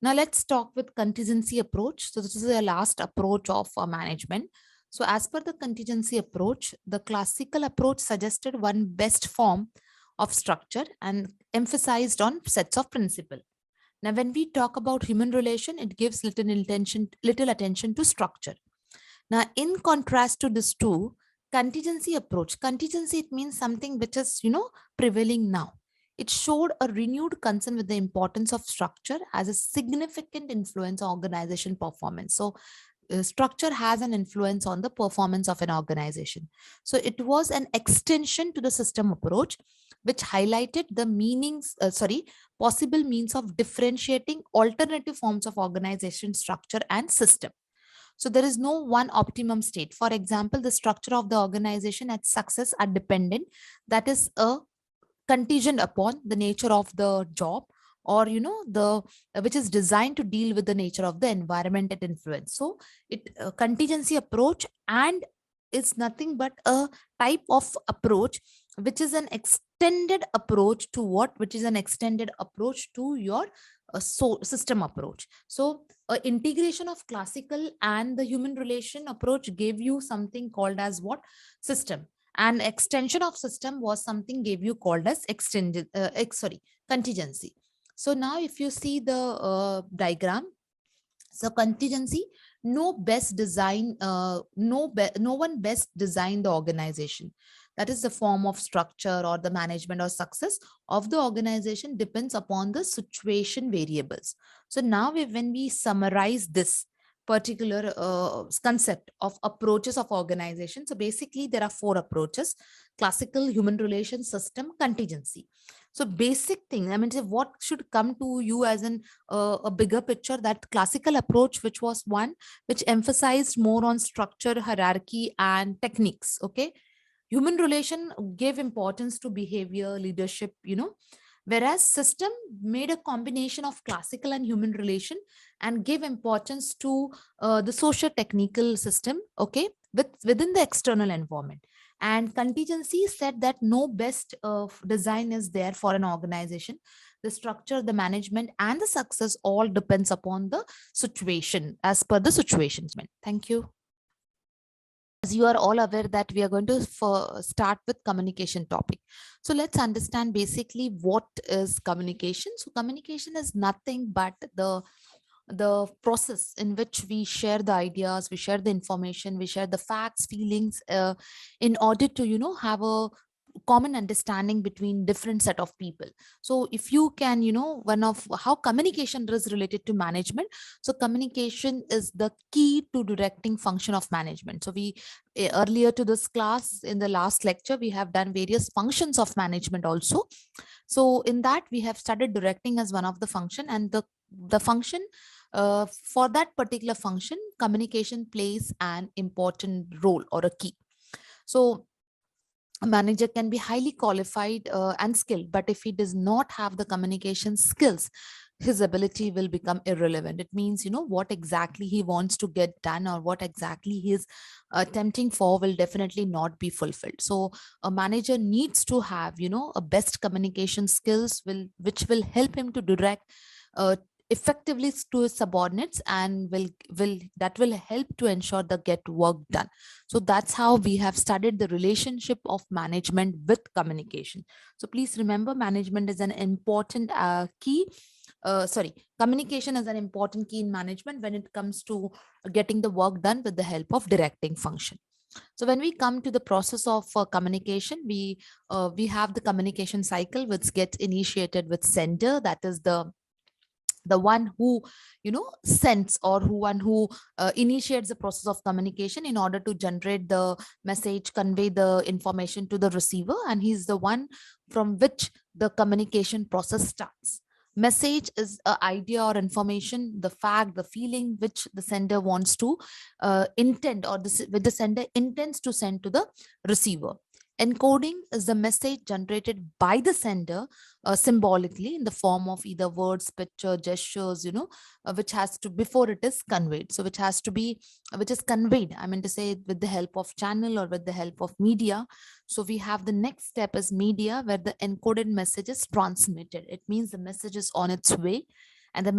Now let's talk with contingency approach. So this is the last approach of management. So as per the contingency approach, the classical approach suggested one best form of structure and emphasized on sets of principle. Now, when we talk about human relation, it gives little attention to structure. Now, in contrast to this two, contingency approach, contingency, it means something which is, prevailing now. It showed a renewed concern with the importance of structure as a significant influence on organization performance. So structure has an influence on the performance of an organization. So it was an extension to the system approach, which highlighted the possible means of differentiating alternative forms of organization structure and system. So there is no one optimum state. For example, the structure of the organization and success are dependent. That is a contingent upon the nature of the job, or the which is designed to deal with the nature of the environment it influence. So it contingency approach and is nothing but a type of approach which is an extended approach to what? Which is an extended approach to your system approach. So integration of classical and the human relation approach gave you something called as what? System. And extension of system was something gave you called as contingency. So now if you see the diagram, so contingency, no one best designed the organization. That is the form of structure or the management or success of the organization depends upon the situation variables. So now when we summarize this particular concept of approaches of organization, so basically there are four approaches: classical, human relations, system, contingency. So basic thing, I mean, what should come to you as a bigger picture, that classical approach, which was one which emphasized more on structure, hierarchy, and techniques. Okay. Human relation gave importance to behavior, leadership, whereas system made a combination of classical and human relation and gave importance to the social technical system, okay, within the external environment. And contingency said that no best design is there for an organization. The structure, the management, and the success all depends upon the situation, as per the situation. Thank you. As you are all aware that we are going to start with communication topic. So let's understand basically what is communication. So communication is nothing but the process in which we share the ideas, we share the information, we share the facts, feelings, in order to have a common understanding between different set of people. So if you can, one of how communication is related to management. So communication is the key to directing function of management. So we earlier to this class, in the last lecture, we have done various functions of management also. So in that we have started directing as one of the function, and the function For that particular function, communication plays an important role or a key. So a manager can be highly qualified and skilled, but if he does not have the communication skills, his ability will become irrelevant. It means, what exactly he wants to get done or what exactly he is attempting for will definitely not be fulfilled. So a manager needs to have, a best communication skills which will help him to direct uh, effectively to his subordinates, and will help to ensure the get work done. So that's how we have studied the relationship of management with communication. So please remember, management is an important key. Communication is an important key in management when it comes to getting the work done with the help of directing function. So when we come to the process of communication, we have the communication cycle which gets initiated with sender, that is the one who sends, or who initiates the process of communication in order to generate the message, convey the information to the receiver, and he's the one from which the communication process starts. Message is an idea or information, the fact, the feeling which the sender wants to intend, or which the sender intends to send to the receiver. Encoding is the message generated by the sender symbolically in the form of either words, picture, gestures, which has to, before it is conveyed. So which is conveyed, I mean to say, with the help of channel or with the help of media. So we have the next step is media, where the encoded message is transmitted. It means the message is on its way, and the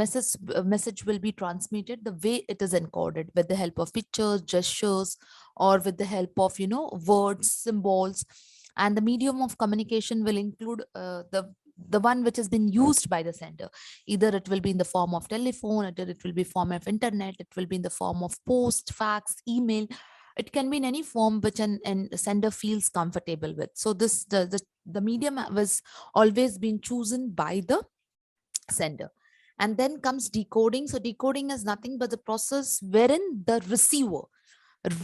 message will be transmitted the way it is encoded, with the help of pictures, gestures, or with the help of words, symbols. And the medium of communication will include the one which has been used by the sender. Either it will be in the form of telephone, either it will be form of internet, it will be in the form of post, fax, email. It can be in any form which an sender feels comfortable with. So the medium was always been chosen by the sender. And then comes decoding. So decoding is nothing but the process wherein the receiver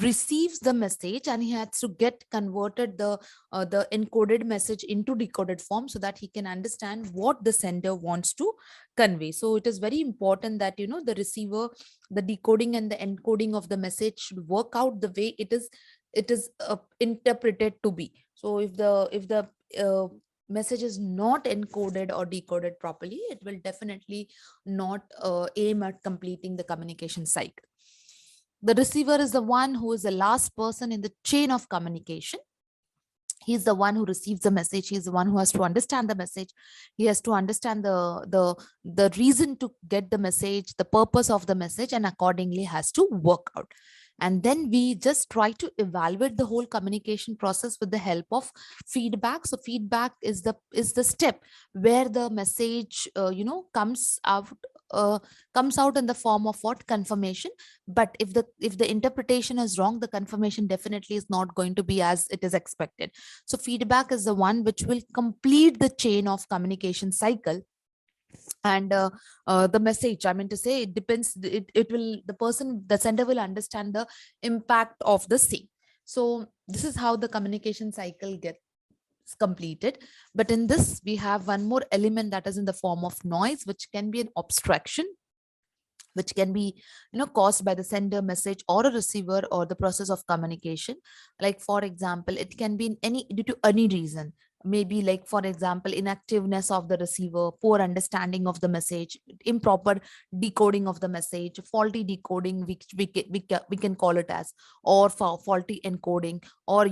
receives the message, and he has to get converted the encoded message into decoded form, so that he can understand what the sender wants to convey. So it is very important that the receiver, the decoding and the encoding of the message should work out the way it is interpreted to be. So if the message is not encoded or decoded properly, it will definitely not aim at completing the communication cycle. The receiver is the one who is the last person in the chain of communication. He's the one who receives the message. He's the one who has to understand the message. He has to understand the reason to get the message, the purpose of the message, and accordingly has to work out. And then we just try to evaluate the whole communication process with the help of feedback. So feedback is the step where the message comes out in the form of what? Confirmation. But if the interpretation is wrong, the confirmation definitely is not going to be as it is expected. So feedback is the one which will complete the chain of communication cycle. And the message, I mean to say, it depends, it will, the sender will understand the impact of the same. So this is how the communication cycle gets completed. But in this, we have one more element, that is in the form of noise, which can be an abstraction, which can be caused by the sender, message, or a receiver, or the process of communication. Like for example, it can be in any, due to any reason. Maybe, like for example, inactiveness of the receiver, poor understanding of the message, improper decoding of the message, faulty decoding, we can call it as, or faulty encoding, or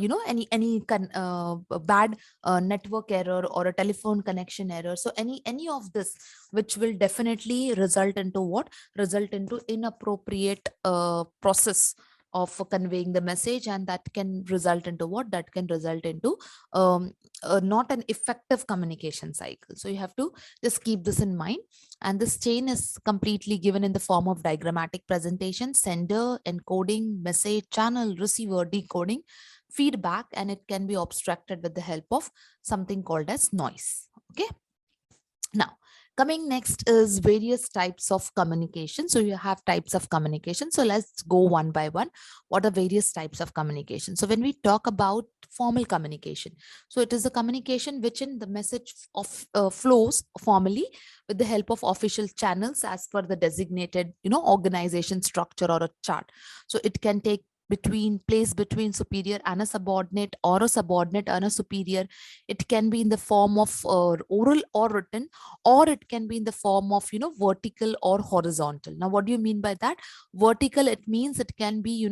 bad network error, or a telephone connection error. So any of this, which will definitely result into what? Result into inappropriate process of conveying the message, and that can result into what? That can result into not an effective communication cycle. So you have to just keep this in mind. And this chain is completely given in the form of diagrammatic presentation: sender, encoding, message, channel, receiver, decoding, feedback, and it can be abstracted with the help of something called as noise. Okay. Now, coming next is various types of communication. So you have types of communication. So let's go one by one. What are various types of communication? So when we talk about formal communication. So it is a communication which in the message of flows formally with the help of official channels as per the designated, organization structure or a chart. So it can take between superior and a subordinate, or a subordinate and a superior. It can be in the form of oral or written, or it can be in the form of vertical or horizontal. Now what do you mean by that? Vertical, it means it can be,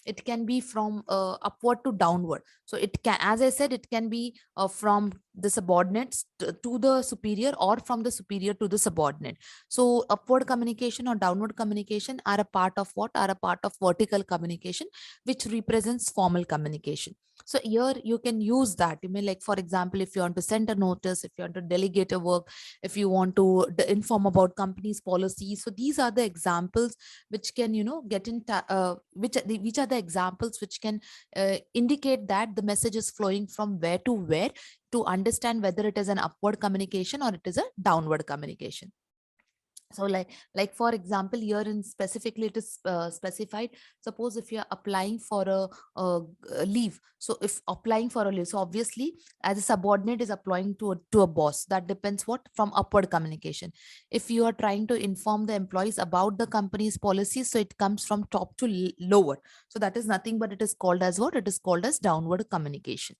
it can be from upward to downward. So it can, as I said, it can be from the subordinates to the superior, or from the superior to the subordinate. So upward communication or downward communication are a part of what? Are a part of vertical communication, which represents formal communication. So here you can use that. You may, like, for example, if you want to send a notice, if you want to delegate a work, if you want to inform about company's policies. So these are the examples which can, get in, which are the examples which can indicate that the message is flowing from where to where, to understand whether it is an upward communication or it is a downward communication. So like for example, here in specifically it is specified. Suppose if you are applying for a leave. So if applying for a leave, so obviously as a subordinate is applying to a boss, that depends what? From upward communication. If you are trying to inform the employees about the company's policies, so it comes from top to lower. So that is nothing but it is called as what? It is called as downward communication.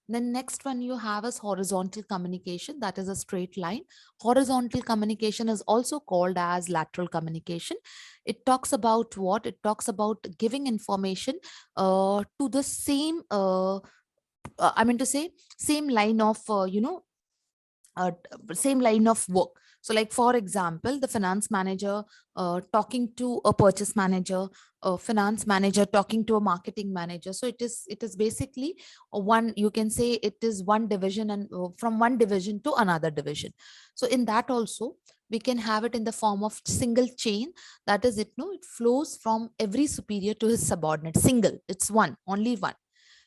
Then next one you have is horizontal communication, that is a straight line. Horizontal communication is also called as lateral communication. It talks about what? It talks about giving information to the same, I mean to say, same line of, uh, same line of work. So like for example, the finance manager talking to a purchase manager, a finance manager talking to a marketing manager. So it is basically one, you can say it is one division, and from one division to another division. So in that also we can have it in the form of single chain. That is it, no, it flows from every superior to his subordinate. Single, it's one, only one.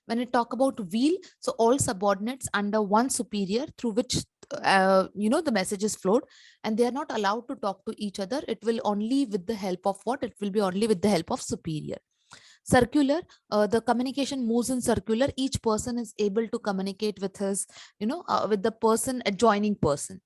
When we talk about wheel, so all subordinates under one superior, through which the message is flowed, and they are not allowed to talk to each other. It will only with the help of what? It will be only with the help of superior. Circular, the communication moves in circular. Each person is able to communicate with his, with the person, adjoining person.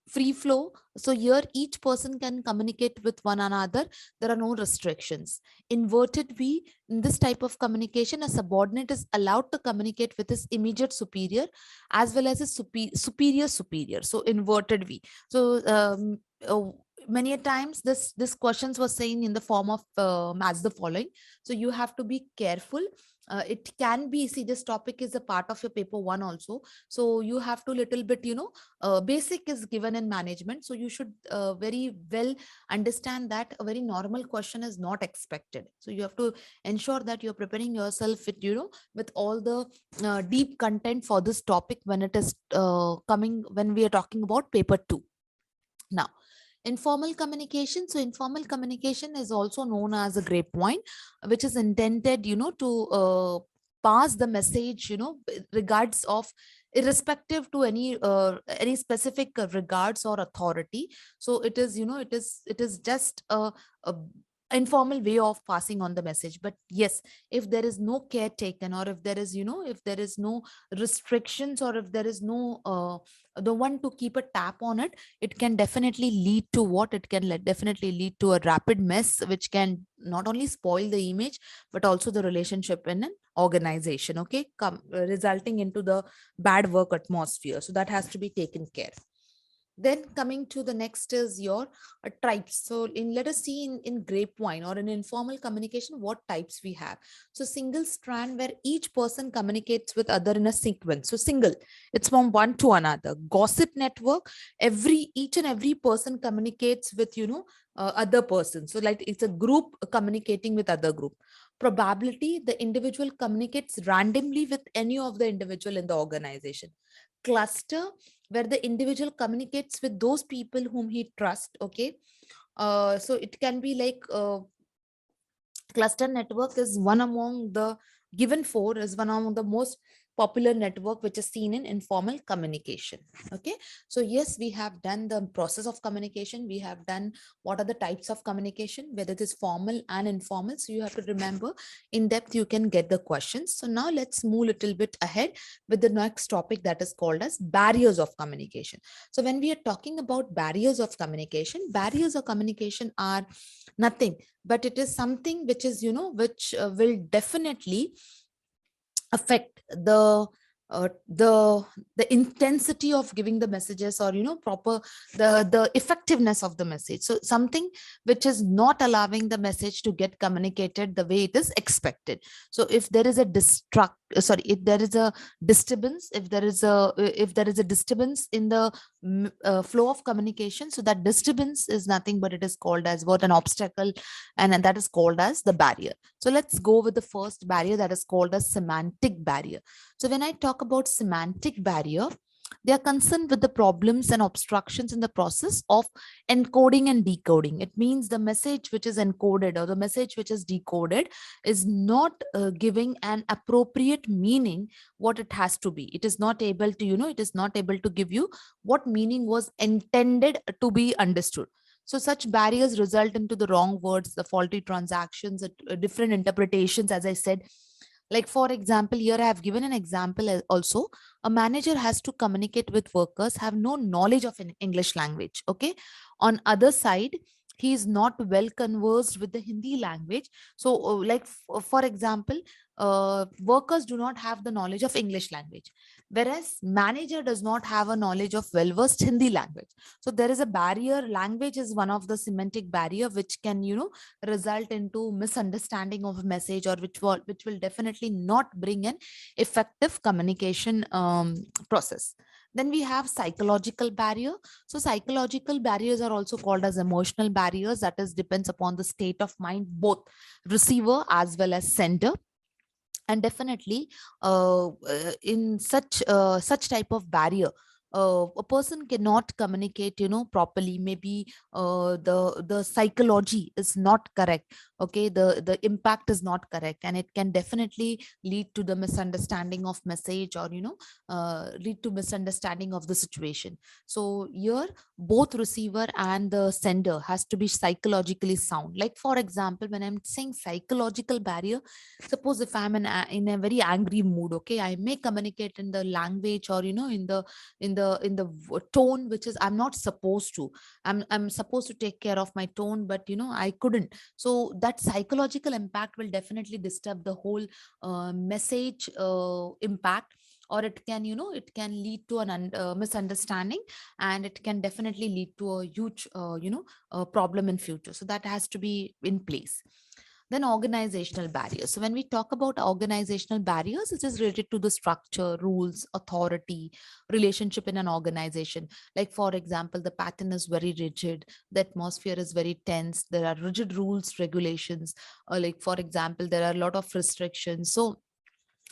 Free flow, so here each person can communicate with one another. There are no restrictions. Inverted v, in this type of communication, a subordinate is allowed to communicate with his immediate superior as well as his superior. So inverted v. So many a times this questions was saying in the form of as the following. So you have to be careful. It can be, see, this topic is a part of your paper one also. So you have to little bit, basic is given in management. So you should very well understand that a very normal question is not expected. So you have to ensure that you're preparing yourself with, with all the deep content for this topic when it is coming, when we are talking about paper 2. Now, informal communication. So informal communication is also known as a grapevine, which is intended, to pass the message, regards of, irrespective to any specific regards or authority. So it is, it is just a informal way of passing on the message. But yes, if there is no care taken, or if there is, if there is no restrictions, or if there is no the one to keep a tap on it, it can definitely lead to what? It can definitely lead to a rapid mess, which can not only spoil the image but also the relationship in an organization. Okay, resulting into the bad work atmosphere. So that has to be taken care. Then coming to the next is your types. So let us see in grapevine or in informal communication what types we have. So single strand, where each person communicates with other in a sequence. So single, it's from one to another. Gossip network, each and every person communicates with, other persons. So like it's a group communicating with other group. Probability, the individual communicates randomly with any of the individual in the organization. Cluster, where the individual communicates with those people whom he trusts. Okay, so it can be like cluster network is one among the given four, is one among the most popular network which is seen in informal communication. Okay, so yes, we have done the process of communication. We have done what are the types of communication, whether it is formal and informal. So you have to remember in depth, you can get the questions. So now let's move a little bit ahead with the next topic, that is called as barriers of communication. So when we are talking about barriers of communication are nothing, but it is something which is, which will definitely affect the intensity of giving the messages, or proper the effectiveness of the message. So something which is not allowing the message to get communicated the way it is expected. So if there is a if there is a disturbance, if there is a disturbance in the flow of communication, so that disturbance is nothing but it is called as what, an obstacle, and that is called as the barrier. So let's go with the first barrier, that is called as semantic barrier. So when I talk about semantic barrier, they are concerned with the problems and obstructions in the process of encoding and decoding. It means the message which is encoded or the message which is decoded is not giving an appropriate meaning what it has to be. It is not able to, it is not able to give you what meaning was intended to be understood. So such barriers result into the wrong words, the faulty transactions, different interpretations, as I said. Like, for example, here I have given an example also. A manager has to communicate with workers, have no knowledge of an English language. Okay. On other side, he is not well conversed with the Hindi language. So, for example, workers do not have the knowledge of English language, whereas manager does not have a knowledge of well-versed Hindi language. So there is a barrier. Language is one of the semantic barrier which can, result into misunderstanding of a message, or which will definitely not bring an effective communication process. Then we have psychological barrier. So psychological barriers are also called as emotional barriers. That is, depends upon the state of mind, both receiver as well as sender. And definitely in such type of barrier, a person cannot communicate, properly. Maybe the psychology is not correct. Okay, the impact is not correct, and it can definitely lead to the misunderstanding of message, or lead to misunderstanding of the situation. So here, both receiver and the sender has to be psychologically sound. Like, for example, when I'm saying psychological barrier, suppose if I'm in a very angry mood, okay, I may communicate in the language, or in the tone which is I'm not supposed to. I'm supposed to take care of my tone, but I couldn't. So that psychological impact will definitely disturb the whole message impact, or it can lead to an misunderstanding, and it can definitely lead to a huge problem in future. So that has to be in place. Then organizational barriers. So when we talk about organizational barriers, it is related to the structure, rules, authority, relationship in an organization. Like, for example, the pattern is very rigid, the atmosphere is very tense, there are rigid rules, regulations, or, like, for example, there are a lot of restrictions. So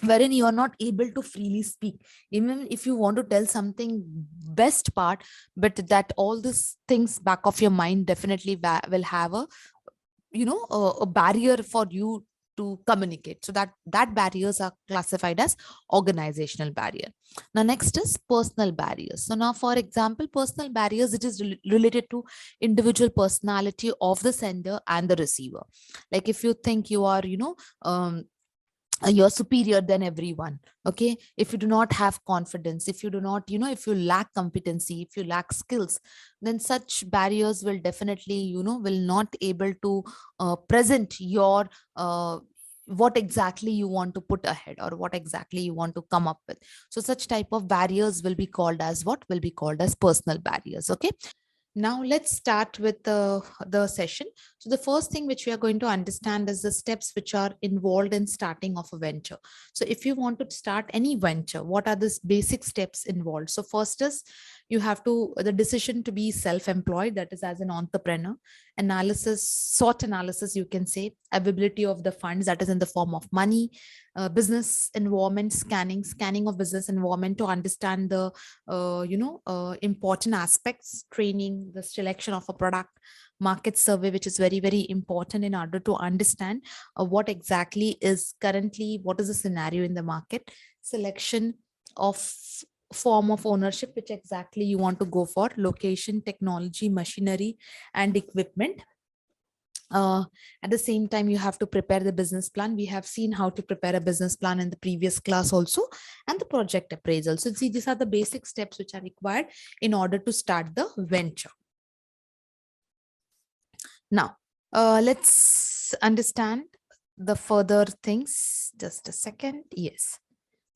wherein you are not able to freely speak, even if you want to tell something best part, but that all these things back of your mind definitely will have a barrier for you to communicate. So that barriers are classified as organizational barrier. Now next is personal barriers. So now, for example, personal barriers, it is related to individual personality of the sender and the receiver. Like, if you think you are you're superior than everyone, okay, if you do not have confidence, if you do not, if you lack competency, if you lack skills, then such barriers will definitely, will not able to present your what exactly you want to put ahead, or what exactly you want to come up with. So such type of barriers will be called as what will be called as personal barriers. Okay, now let's start with the session. So the first thing which we are going to understand is the steps which are involved in starting of a venture. So if you want to start any venture, what are the basic steps involved? So first is you have to the decision to be self-employed, that is as an entrepreneur. Analysis, SWOT analysis, you can say, availability of the funds, that is in the form of money. Business environment scanning of business environment to understand the important aspects, training, the selection of a product, market survey, which is very, very important in order to understand what exactly is currently, what is the scenario in the market. selection of form of ownership, which exactly you want to go for, location, technology, machinery, and equipment. At the same time, you have to prepare the business plan. We have seen how to prepare a business plan in the previous class also, and the project appraisal. So see, these are the basic steps which are required in order to start the venture. Now, let's understand the further things. Just a second. Yes.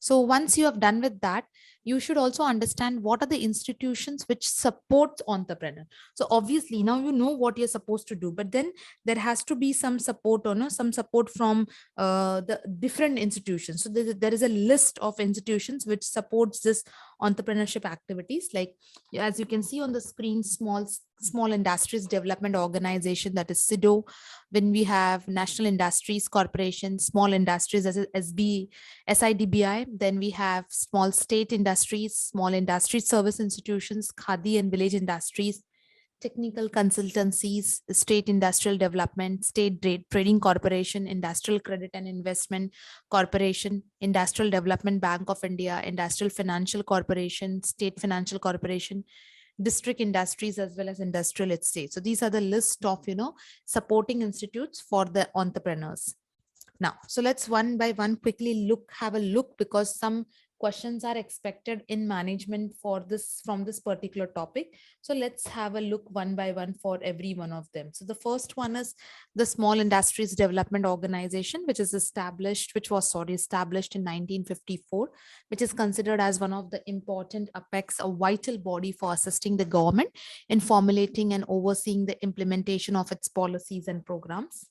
So once you have done with that, you should also understand what are the institutions which support entrepreneur. So obviously now you know what you're supposed to do, but then there has to be some support or no, some support from the different institutions. So there is a list of institutions which supports this entrepreneurship activities. Like as you can see on the screen, small industries development organization, that is SIDO. When we have National Industries Corporation, small industries as SIDBI. Then we have small state industries, small industry service institutions, Khadi and village industries, technical consultancies, state industrial development, state trading corporation, industrial credit and investment corporation, industrial development bank of India, industrial financial corporation, state financial corporation, district industries, as well as industrial estates. So these are the list of, supporting institutes for the entrepreneurs. Now, so let's one by one quickly have a look, because some questions are expected in management for this from this particular topic. So let's have a look one by one for every one of them. So the first one is the Small Industries Development Organization, which was established in 1954, which is considered as one of the important apex, a vital body for assisting the government in formulating and overseeing the implementation of its policies and programs.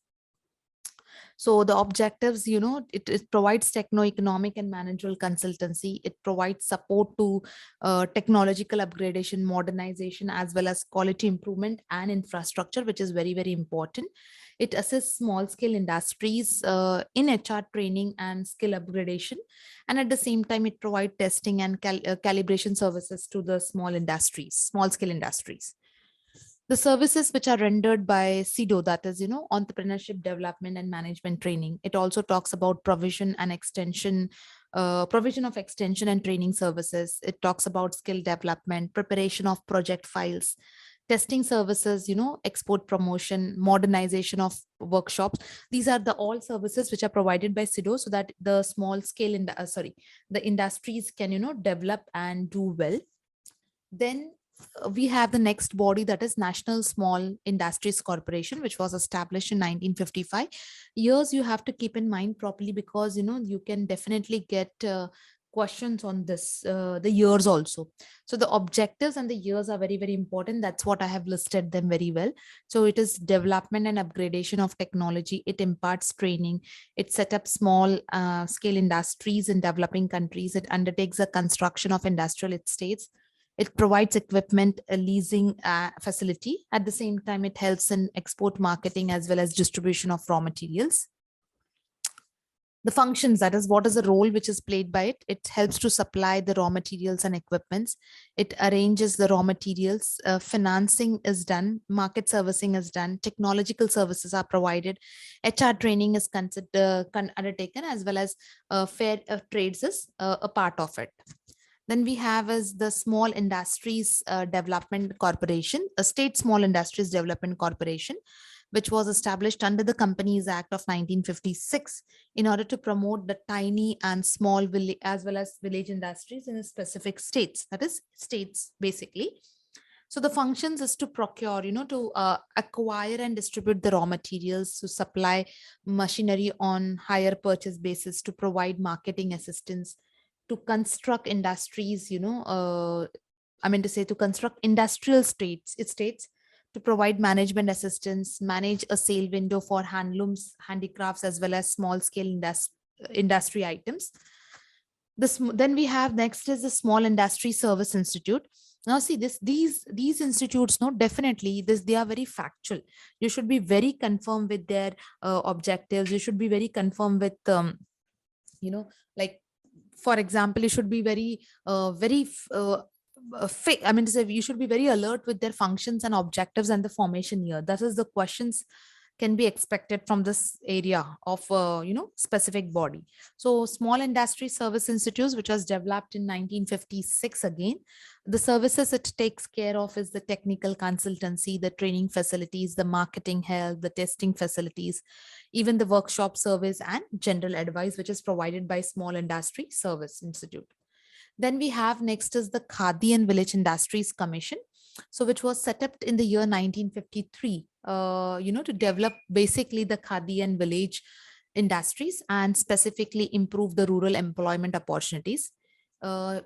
So the objectives, it provides techno-economic and managerial consultancy. It provides support to technological upgradation, modernization, as well as quality improvement and infrastructure, which is very, very important. It assists small-scale industries in HR training and skill upgradation. And at the same time, it provides testing and calibration services to the small-scale industries. The services which are rendered by SIDO, that is, entrepreneurship development and management training. It also talks about provision of extension and training services. It talks about skill development, preparation of project files, testing services, export promotion, modernization of workshops. These are the all services which are provided by SIDO, so that the small scale the industries can, develop and do well. Then we have the next body, that is National Small Industries Corporation, which was established in 1955. Years you have to keep in mind properly, because you can definitely get questions on this, the years also. So the objectives and the years are very, very important. That's what I have listed them very well. So it is development and upgradation of technology. It imparts training. It set up small scale industries in developing countries. It undertakes the construction of industrial estates. It provides equipment, a leasing facility. At the same time, it helps in export marketing as well as distribution of raw materials. The functions, that is, what is the role which is played by it? It helps to supply the raw materials and equipments. It arranges the raw materials. Financing is done. Market servicing is done. Technological services are provided. HR training is undertaken, as well as fair trades is a part of it. Then we have is the Small Industries Development Corporation, a state small industries development corporation, which was established under the Companies Act of 1956 in order to promote the tiny and small village as well as village industries in specific states, that is states basically. So the functions is to procure, to acquire and distribute the raw materials, to supply machinery on hire purchase basis, to provide marketing assistance, to construct industries, to construct industrial estates, to provide management assistance, manage a sale window for handlooms, handicrafts, as well as small scale industry items. Then we have next is the Small Industry Service Institute. Now see these institutes, no, definitely they are very factual. You should be very confirmed with their objectives. You should be very confirmed with like, for example, you should be very you should be very alert with their functions and objectives and the formation year. That is the questions can be expected from this area of specific body. So small industry service institutes, which was developed in 1956 again, the services it takes care of is the technical consultancy, the training facilities, the marketing help, the testing facilities, even the workshop service and general advice, which is provided by small industry service institute. Then we have next is the Khadi and Village Industries Commission, so which was set up in the year 1953, to develop basically the Khadi and village industries and specifically improve the rural employment opportunities,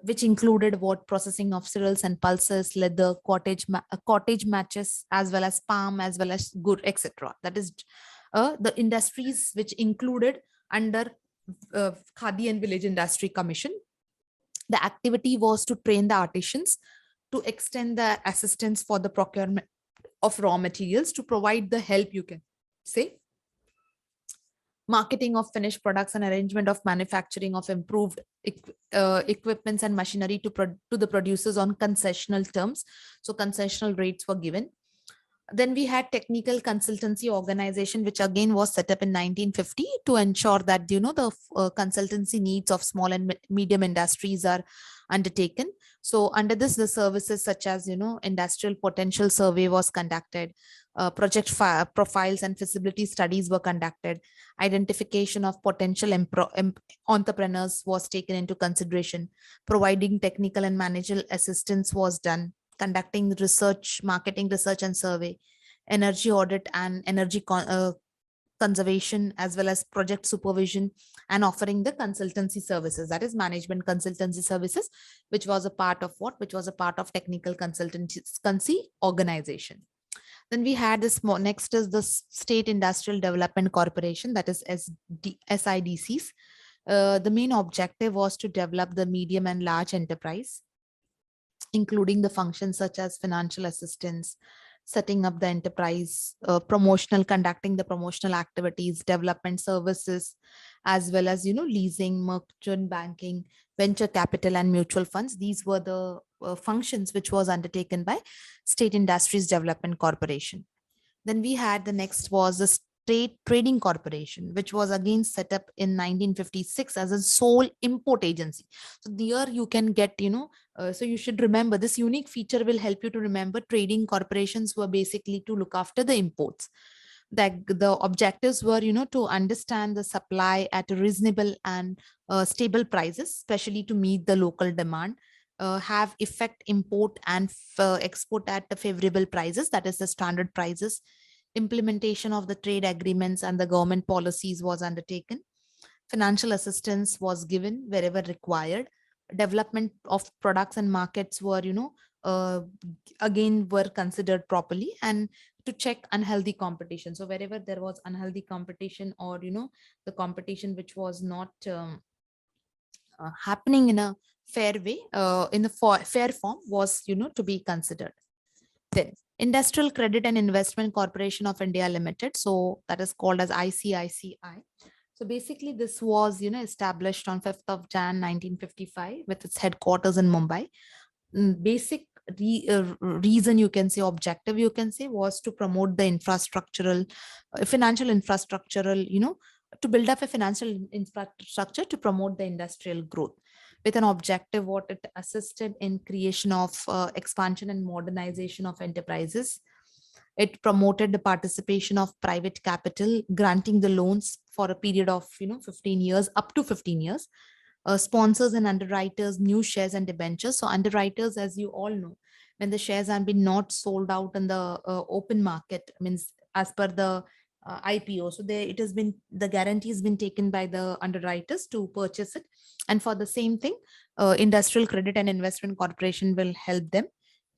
which included what processing of cereals and pulses, leather, cottage matches, as well as palm, as well as good, etc. That is the industries which included under Khadi and Village Industry Commission. The activity was to train the artisans, to extend the assistance for the procurement of raw materials, to provide the help, you can say, marketing of finished products and arrangement of manufacturing of improved equipments and machinery to the producers on concessional terms. So concessional rates were given. Then we had technical consultancy organization, which again was set up in 1950 to ensure that, the consultancy needs of small and medium industries are undertaken. So under this, the services such as, industrial potential survey was conducted, project profiles and feasibility studies were conducted, identification of potential entrepreneurs was taken into consideration, providing technical and managerial assistance was done, conducting research, marketing research and survey, energy audit and energy conservation, as well as project supervision, and offering the consultancy services, that is management consultancy services, which was a part of what? Which was a part of technical consultancy organization. Then we had this next is the State Industrial Development Corporation, that is SIDCs. The main objective was to develop the medium and large enterprise, including the functions such as financial assistance, setting up the enterprise, conducting the promotional activities, development services, as well as, leasing, merchant banking, venture capital, and mutual funds. These were the functions which was undertaken by State Industries Development Corporation. Then we had the next was the State Trading Corporation, which was again set up in 1956 as a sole import agency. So there you can get, so you should remember this unique feature will help you to remember trading corporations were basically to look after the imports. The objectives were, to understand the supply at a reasonable and stable prices, especially to meet the local demand, have effect import and export at the favorable prices, that is the standard prices. Implementation of the trade agreements and the government policies was undertaken. Financial assistance was given wherever required. Development of products and markets were, again were considered properly, and to check unhealthy competition. So wherever there was unhealthy competition, or, the competition which was not happening in a fair way, in a fair form, was, to be considered. Then Industrial Credit and Investment Corporation of India Limited, so that is called as ICICI. So basically this was, established on 5th of Jan 1955 with its headquarters in Mumbai. Basic reason, you can say, objective, you can say, was to promote the financial infrastructural, to build up a financial infrastructure to promote the industrial growth, with an objective what it assisted in creation of expansion and modernization of enterprises. It promoted the participation of private capital, granting the loans for a period of 15 years, up to 15 years. Sponsors and underwriters, new shares and debentures. So underwriters, as you all know, when the shares have been not sold out in the open market, means as per the IPO. So the guarantee has been taken by the underwriters to purchase it. And for the same thing, Industrial Credit and Investment Corporation will help them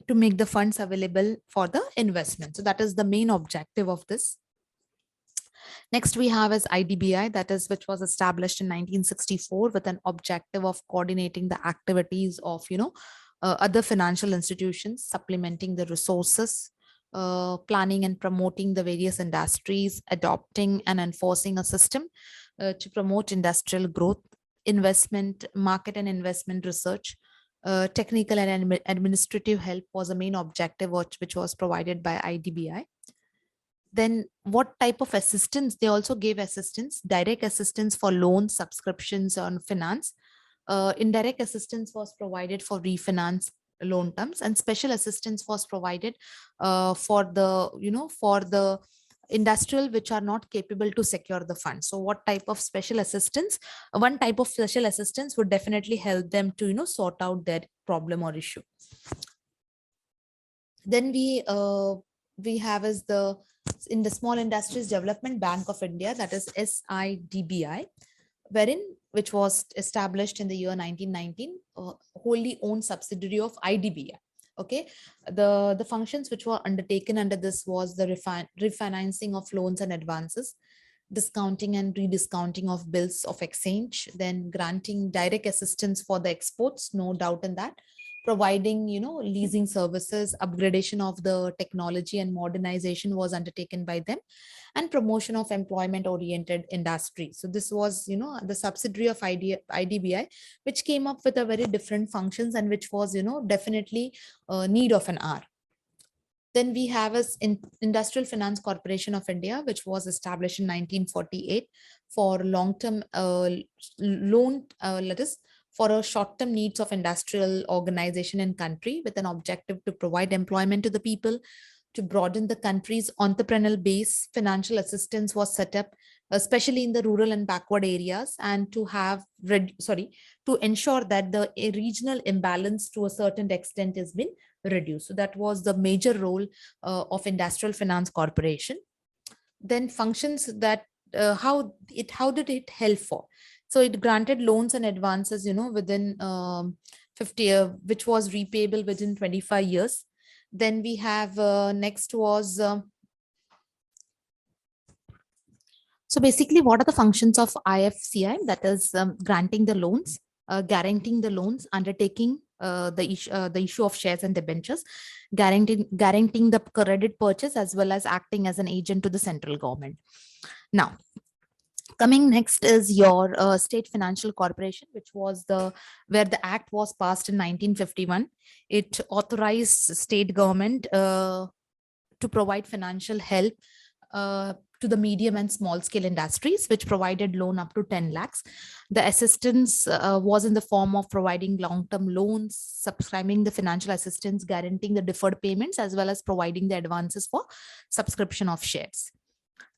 to make the funds available for the investment. So that is the main objective of this. Next we have is IDBI, that is which was established in 1964 with an objective of coordinating the activities of other financial institutions, supplementing the resources, planning and promoting the various industries, adopting and enforcing a system to promote industrial growth, investment, market and investment research. Technical and administrative help was a main objective which was provided by IDBI. Then what type of assistance? They also gave assistance, direct assistance for loans, subscriptions on finance. Indirect assistance was provided for refinance loan terms, and special assistance was provided for the, for the industrial which are not capable to secure the funds. So what type of special assistance? One type of special assistance would definitely help them to, sort out their problem or issue. Then we have is in the Small Industries Development Bank of India, that is SIDBI, which was established in the year 1919, wholly owned subsidiary of IDBI. Okay, the functions which were undertaken under this was the refinancing of loans and advances, discounting and rediscounting of bills of exchange, then granting direct assistance for the exports, no doubt in that, providing, leasing services, upgradation of the technology and modernization was undertaken by them, and promotion of employment oriented industry. So this was, the subsidiary of IDBI, which came up with a very different functions, and which was, definitely need of an hour. Then we have Industrial Finance Corporation of India, which was established in 1948 for long-term loan, for a short-term needs of industrial organization and country, with an objective to provide employment to the people, to broaden the country's entrepreneurial base. Financial assistance was set up, especially in the rural and backward areas, and to ensure that the regional imbalance to a certain extent has been reduced. So that was the major role of Industrial Finance Corporation. Then functions that how did it help for? So it granted loans and advances, within 50 years, which was repayable within 25 years. Then we have next was so basically, what are the functions of IFCI? That is granting the loans, guaranteeing the loans, undertaking the issue of shares and debentures, guaranteeing the credit purchase, as well as acting as an agent to the central government. Now, coming next is your State Financial Corporation, which was where the act was passed in 1951. It authorized state government to provide financial help to the medium and small scale industries, which provided loan up to 10 lakhs. The assistance was in the form of providing long-term loans, subscribing the financial assistance, guaranteeing the deferred payments, as well as providing the advances for subscription of shares.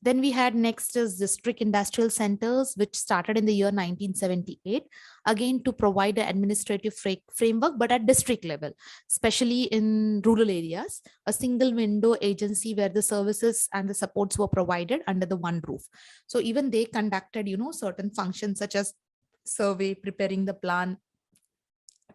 Then we had next is district industrial centers, which started in the year 1978, again to provide an administrative framework, but at district level, especially in rural areas, a single window agency where the services and the supports were provided under the one roof. So even they conducted, certain functions such as survey, preparing the plan,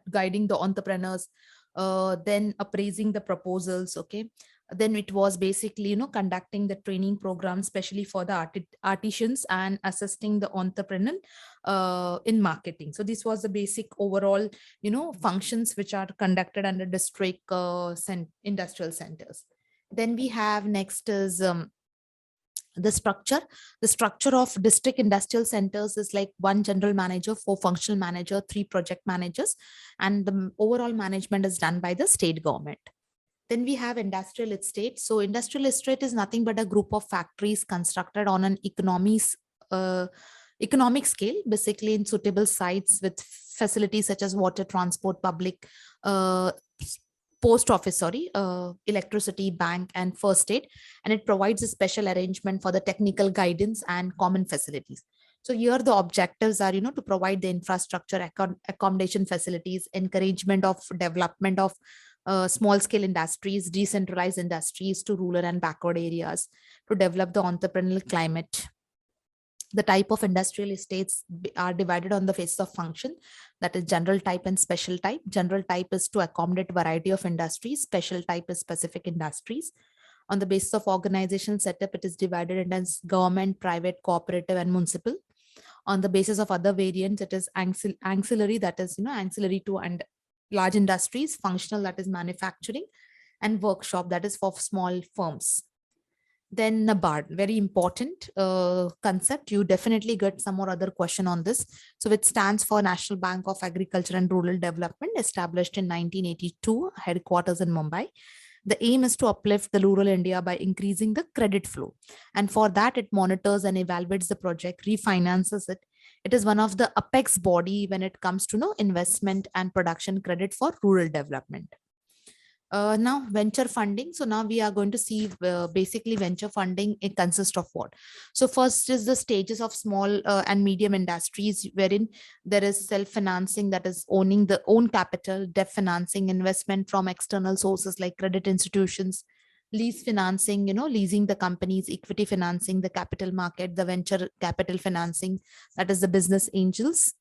guiding the entrepreneurs, then appraising the proposals. Okay. Then it was basically, conducting the training program, especially for the artisans, and assisting the entrepreneur in marketing. So this was the basic overall, functions which are conducted under district industrial centers. Then we have next is the structure of district industrial centers is like 1 general manager, 4 functional manager, 3 project managers, and the overall management is done by the state government. Then we have industrial estate. So industrial estate is nothing but a group of factories constructed on an economic scale, basically in suitable sites with facilities such as water, transport, public, post office, electricity, bank, and first aid. And it provides a special arrangement for the technical guidance and common facilities. So here the objectives are, to provide the infrastructure, accommodation facilities, encouragement of development of small scale industries, decentralized industries to rural and backward areas, to develop the entrepreneurial climate. The type of industrial estates are divided on the basis of function, that is general type and special type. General type is to accommodate variety of industries. Special type is specific industries. On the basis of organizational setup, it is divided into government, private, cooperative, and municipal. On the basis of other variants, it is ancillary, that is, ancillary to and large industries, functional, that is manufacturing, and workshop, that is for small firms. Then NABARD, very important concept. You definitely get some or other question on this. So it stands for National Bank of Agriculture and Rural Development, established in 1982, headquarters in Mumbai. The aim is to uplift the rural India by increasing the credit flow. And for that, it monitors and evaluates the project, refinances it. It is one of the apex body when it comes to investment and production credit for rural development. Now venture funding. So now we are going to see basically venture funding. It consists of what? So first is the stages of small and medium industries, wherein there is self-financing, that is owning the own capital, debt financing, investment from external sources like credit institutions, lease financing, leasing the companies, equity financing, the capital market, the venture capital financing, that is the business angels.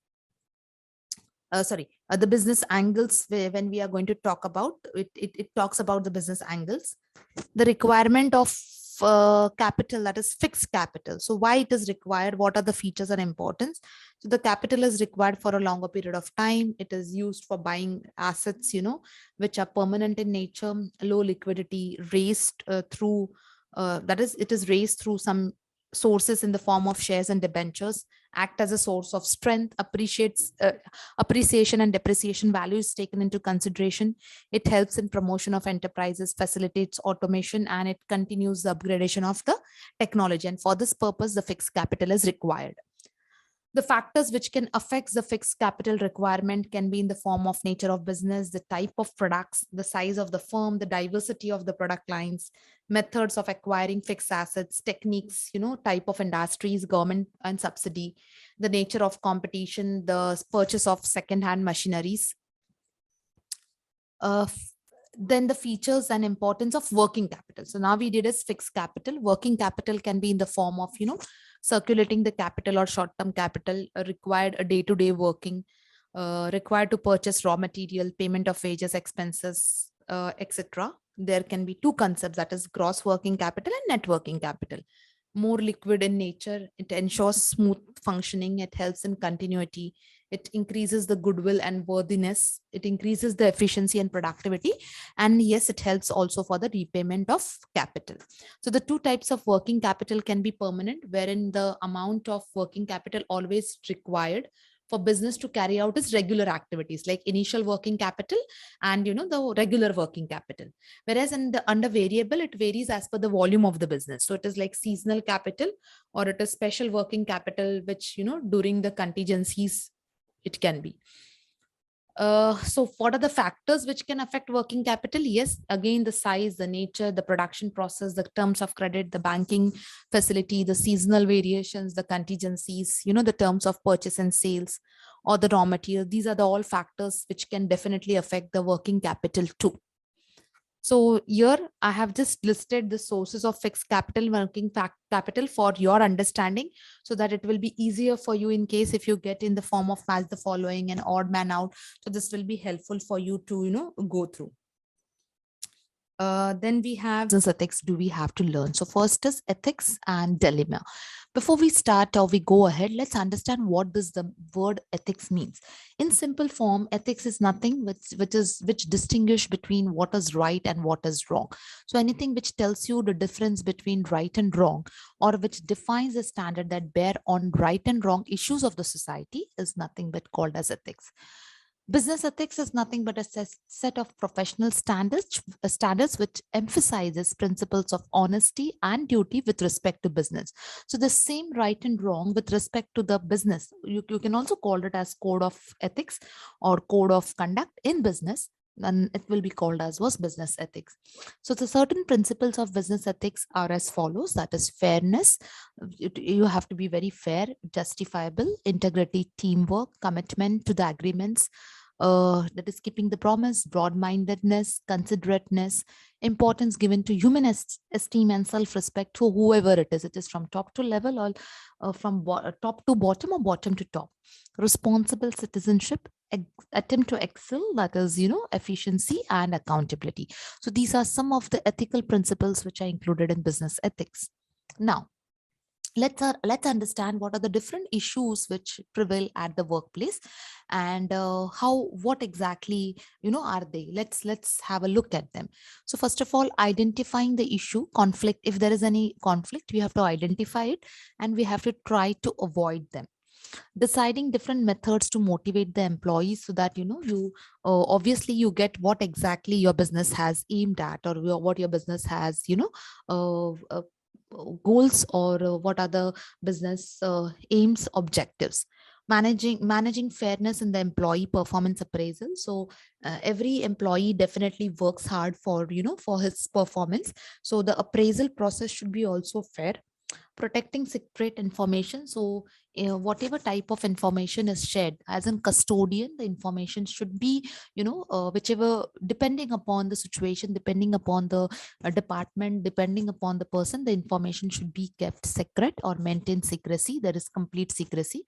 The business angles, when we are going to talk about it, it talks about the business angles. The requirement of capital, that is fixed capital. So why it is required, what are the features and importance? So the capital is required for a longer period of time. It is used for buying assets, which are permanent in nature, low liquidity, raised through that is, it is raised through some sources in the form of shares and debentures, act as a source of strength, appreciation and depreciation values taken into consideration. It helps in promotion of enterprises, facilitates automation, and it continues the upgradation of the technology. And for this purpose, the fixed capital is required. The factors which can affect the fixed capital requirement can be in the form of nature of business, the type of products, the size of the firm, the diversity of the product lines, methods of acquiring fixed assets, techniques, type of industries, government and subsidy, the nature of competition, the purchase of second-hand machineries. Then the features and importance of working capital. So now we did is fixed capital. Working capital can be in the form of, circulating the capital or short-term capital, required a day-to-day working, required to purchase raw material, payment of wages, expenses, etc. There can be two concepts, that is gross working capital and net working capital. More liquid in nature, it ensures smooth functioning, it helps in continuity, it increases the goodwill and worthiness, it increases the efficiency and productivity, and yes, it helps also for the repayment of capital. So the two types of working capital can be permanent, wherein the amount of working capital always required for business to carry out its regular activities, like initial working capital and the regular working capital. Whereas in the under variable, it varies as per the volume of the business. So it is like seasonal capital, or it is special working capital, which during the contingencies it can be. So what are the factors which can affect working capital? Yes, again, the size, the nature, the production process, the terms of credit, the banking facility, the seasonal variations, the contingencies, the terms of purchase and sales, or the raw material. These are the all factors which can definitely affect the working capital too. So here I have just listed the sources of fixed capital, working capital for your understanding, so that it will be easier for you in case if you get in the form of match the following and odd man out. So this will be helpful for you to, go through. Then we have business ethics do we have to learn. So first is ethics and dilemma. Before we start or we go ahead, let's understand what does the word ethics means. In simple form, ethics is nothing which distinguish between what is right and what is wrong. So anything which tells you the difference between right and wrong, or which defines a standard that bear on right and wrong issues of the society, is nothing but called as ethics. Business ethics is nothing but a set of professional standards which emphasizes principles of honesty and duty with respect to business. So the same right and wrong with respect to the business, you can also call it as code of ethics or code of conduct in business, and it will be called as was business ethics. So the certain principles of business ethics are as follows, that is fairness. You have to be very fair, justifiable, integrity, teamwork, commitment to the agreements, that is keeping the promise, broad-mindedness, considerateness, importance given to human esteem and self-respect to whoever it is. It is from top to level, or from top to bottom, or bottom to top. Responsible citizenship, attempt to excel, that is, efficiency and accountability. So these are some of the ethical principles which are included in business ethics. Now, let's understand what are the different issues which prevail at the workplace, and what exactly are they. Let's have a look at them. So first of all, identifying the issue, conflict. If there is any conflict, we have to identify it and we have to try to avoid them. deciding different methods to motivate the employees so that you obviously you get what exactly your business has aimed at, or what your business has uh, uh, goals, or what are the business aims, objectives. Managing fairness in the employee performance appraisal. So every employee definitely works hard for for his performance, so the appraisal process should be also fair. Protecting secret information. So whatever type of information is shared, as in custodian, the information should be whichever, depending upon the situation, depending upon the department, depending upon the person, the information should be kept secret or maintain secrecy. There is complete secrecy.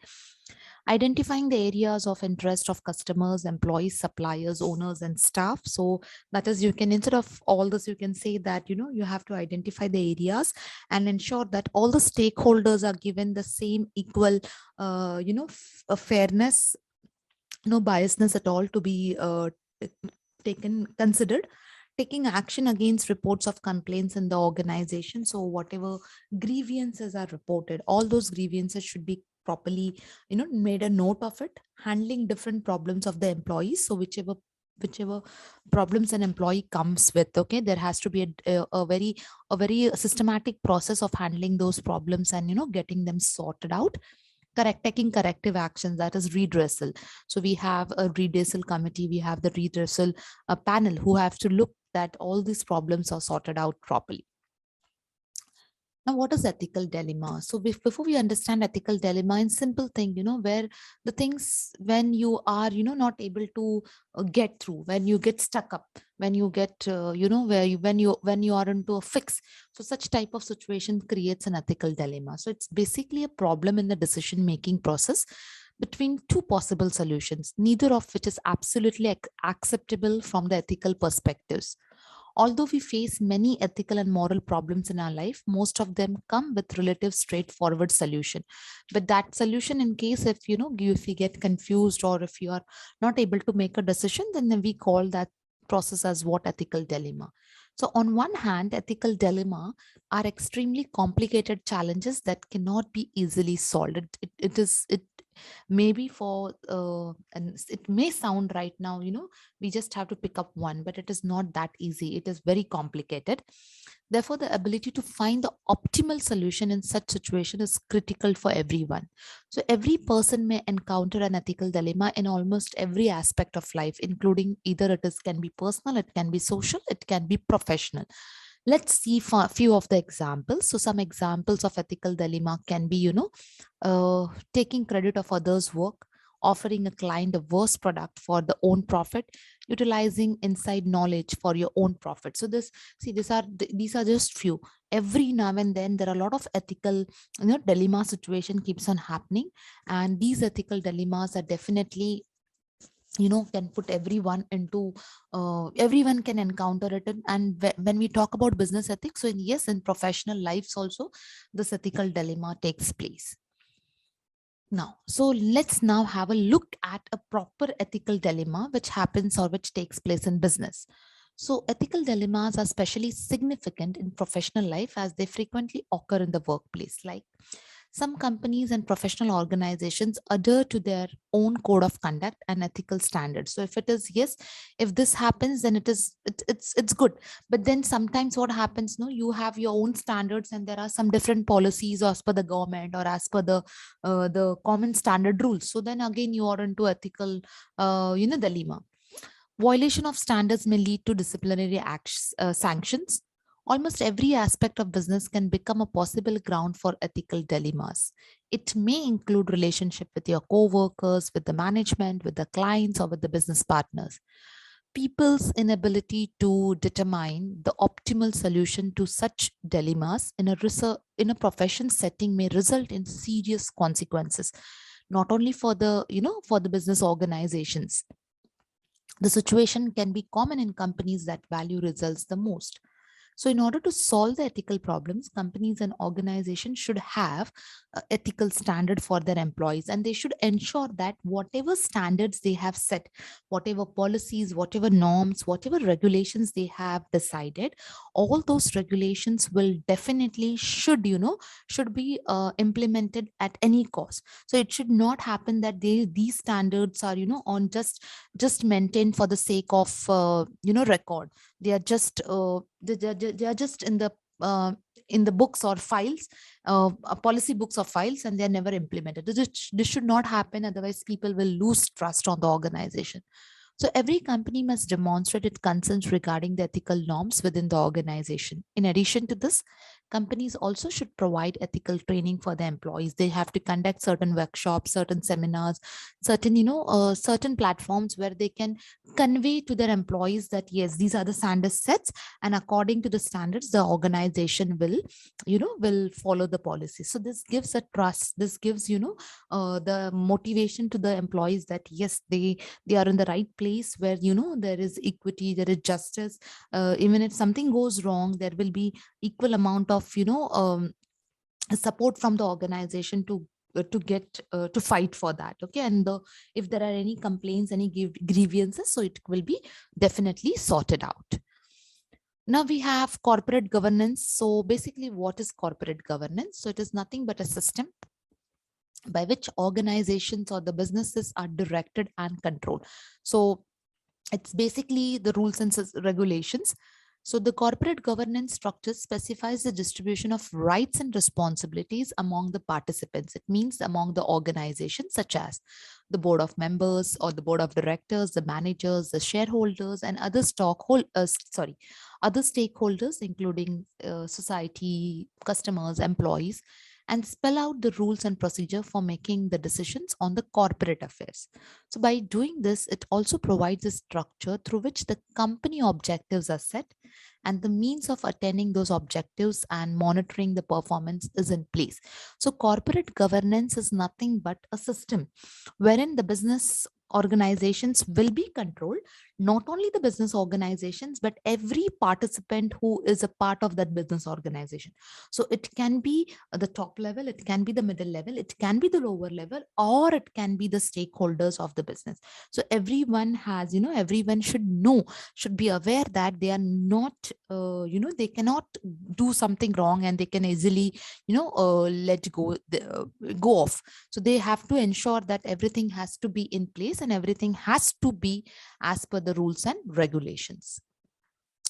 Identifying the areas of interest of customers, employees, suppliers, owners, and staff. So that is, you can, instead of all this, you can say that you have to identify the areas and ensure that all the stakeholders are given the same equal fairness, no biasness at all to be taken considered. Taking action against reports of complaints in the organization. So whatever grievances are reported, all those grievances should be properly made a note of it. Handling different problems of the employees. So whichever problems an employee comes with, okay, there has to be a very systematic process of handling those problems and getting them sorted out. Taking corrective actions, that is redressal. So we have a redressal committee, we have the redressal panel who have to look that all these problems are sorted out properly. Now, what is ethical dilemma? So before we understand ethical dilemma, in simple thing, where the things, when you are, not able to get through, when you get stuck up, when you get, where you, when you are into a fix. So such type of situation creates an ethical dilemma. So it's basically a problem in the decision-making process between two possible solutions, neither of which is absolutely acceptable from the ethical perspectives. Although we face many ethical and moral problems in our life, most of them come with relative straightforward solution. But that solution, in case if if you get confused or if you are not able to make a decision, then we call that process as what? Ethical dilemma. So on one hand, ethical dilemma are extremely complicated challenges that cannot be easily solved. It maybe for and it may sound right now, we just have to pick up one, but it is not that easy. It is very complicated. Therefore, the ability to find the optimal solution in such situation is critical for everyone. So every person may encounter an ethical dilemma in almost every aspect of life, including either it is can be personal, it can be social, it can be professional. Let's see a few of the examples. So some examples of ethical dilemma can be, taking credit of others' work, offering a client a worse product for the own profit, utilizing inside knowledge for your own profit. So these are just few. Every now and then there are a lot of ethical dilemma situation keeps on happening, and these ethical dilemmas are definitely can put everyone into everyone can encounter it. And when we talk about business ethics, so yes, in professional lives also this ethical dilemma takes place. Now, so let's now have a look at a proper ethical dilemma which happens or which takes place in business. So ethical dilemmas are especially significant in professional life as they frequently occur in the workplace. Like, some companies and professional organizations adhere to their own code of conduct and ethical standards. So if it is, yes, if this happens, then it's good. But then sometimes what happens, no, you have your own standards and there are some different policies as per the government or as per the common standard rules. So then again you are into ethical dilemma. Violation of standards may lead to disciplinary sanctions. Almost every aspect of business can become a possible ground for ethical dilemmas. It may include relationship with your co-workers, with the management, with the clients, or with the business partners. People's inability to determine the optimal solution to such dilemmas in a profession setting may result in serious consequences, not only for the for the business organizations. The situation can be common in companies that value results the most. So in order to solve the ethical problems, companies and organizations should have ethical standard for their employees, and they should ensure that whatever standards they have set, whatever policies, whatever norms, whatever regulations they have decided, all those regulations will definitely should be implemented at any cost. So it should not happen that these standards are on just maintained for the sake of record. They are just they are just in the books or files, policy books or files, and they are never implemented. This should not happen, otherwise people will lose trust on the organization. So every company must demonstrate its concerns regarding the ethical norms within the organization. In addition to this, companies also should provide ethical training for their employees. They have to conduct certain workshops, certain seminars, certain platforms where they can convey to their employees that yes, these are the standard sets, and according to the standards, the organization will follow the policy. So this gives a trust. This gives the motivation to the employees that yes, they are in the right place where there is equity, there is justice. Even if something goes wrong, there will be equal amount of support from the organization to get to fight for that. Okay, and if there are any complaints, any grievances, so it will be definitely sorted out. Now we have corporate governance. So basically, what is corporate governance? So it is nothing but a system by which organizations or the businesses are directed and controlled. So it's basically the rules and regulations. So the corporate governance structure specifies the distribution of rights and responsibilities among the participants. It means among the organizations such as the board of members or the board of directors, the managers, the shareholders, and other other stakeholders, including society, customers, employees, and spell out the rules and procedure for making the decisions on the corporate affairs. So by doing this, it also provides a structure through which the company objectives are set and the means of attaining those objectives and monitoring the performance is in place. So corporate governance is nothing but a system wherein the business organizations will be controlled, not only the business organizations, but every participant who is a part of that business organization. So it can be the top level, it can be the middle level, it can be the lower level, or it can be the stakeholders of the business. So everyone has, everyone should be aware that they are not, they cannot do something wrong and they can easily, let go off. So they have to ensure that everything has to be in place and everything has to be as per the rules and regulations.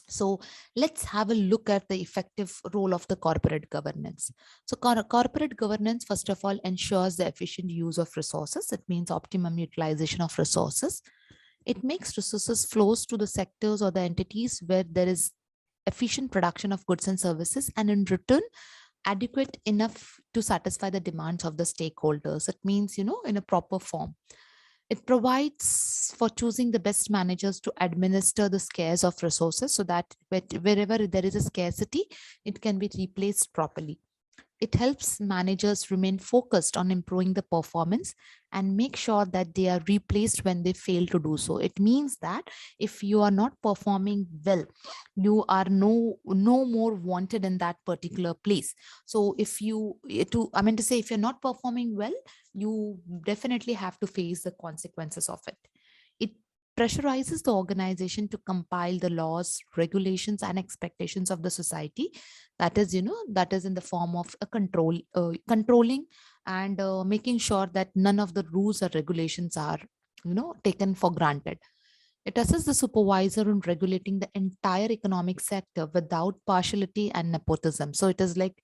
So let's have a look at the effective role of the corporate governance. So corporate governance, first of all, ensures the efficient use of resources. It means optimum utilization of resources. It makes resources flows to the sectors or the entities where there is efficient production of goods and services, and in return, adequate enough to satisfy the demands of the stakeholders. It means, in a proper form. It provides for choosing the best managers to administer the scarce of resources so that wherever there is a scarcity, it can be replaced properly. It helps managers remain focused on improving the performance and make sure that they are replaced when they fail to do so. It means that if you are not performing well, you are no more wanted in that particular place. So if if you're not performing well, you definitely have to face the consequences of it. It pressurizes the organization to compile the laws, regulations, and expectations of the society. That is, that is in the form of a controlling and making sure that none of the rules or regulations are, taken for granted. It assists the supervisor in regulating the entire economic sector without partiality and nepotism. So it is like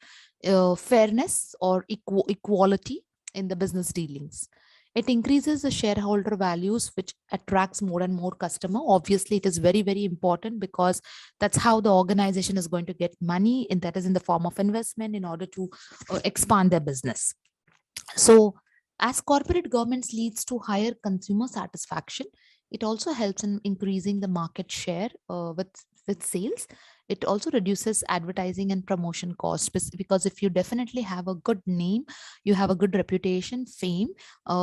fairness or equality in the business dealings. It increases the shareholder values, which attracts more and more customer. Obviously, it is very, very important because that's how the organization is going to get money, and that is in the form of investment in order to expand their business. So as corporate governance leads to higher consumer satisfaction, it also helps in increasing the market share with with sales. It also reduces advertising and promotion costs, because if you definitely have a good name, you have a good reputation, fame,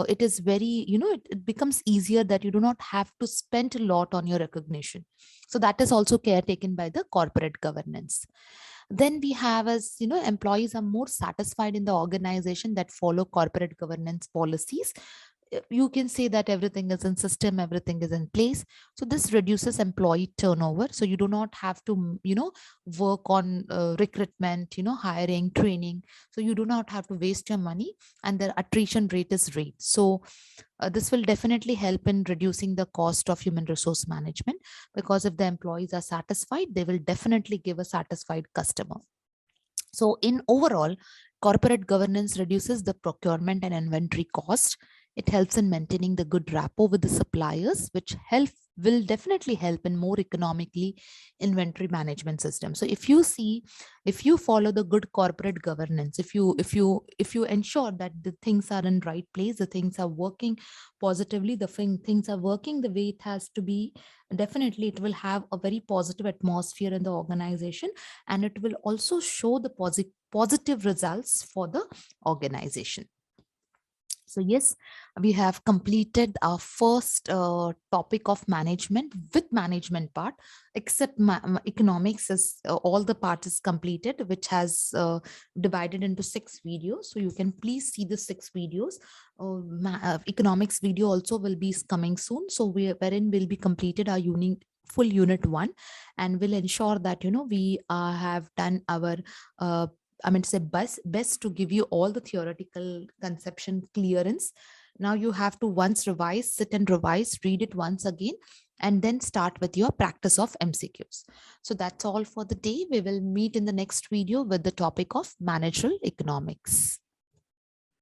it is very, it becomes easier that you do not have to spend a lot on your recognition. So that is also care taken by the corporate governance. Then we have, as employees are more satisfied in the organization that follow corporate governance policies. You can say that everything is in system, everything is in place. So this reduces employee turnover. So you do not have to work on recruitment, hiring, training. So you do not have to waste your money, and the attrition rate is rate. So this will definitely help in reducing the cost of human resource management, because if the employees are satisfied, they will definitely give a satisfied customer. So in overall, corporate governance reduces the procurement and inventory cost. It helps in maintaining the good rapport with the suppliers, which will definitely help in more economically inventory management system. So if you follow the good corporate governance, if you ensure that the things are in right place, the things are working positively, things are working the way it has to be, definitely it will have a very positive atmosphere in the organization, and it will also show the positive results for the organization. So yes, we have completed our first topic of management with management part, except economics is all the part is completed, which has divided into 6 videos. So you can please see the 6 videos. Economics video also will be coming soon. So wherein will be completed our full unit 1, and will ensure that we have done our to say best to give you all the theoretical conception clearance. Now you have to once revise, sit and revise, read it once again, and then start with your practice of MCQs. So that's all for the day. We will meet in the next video with the topic of managerial economics.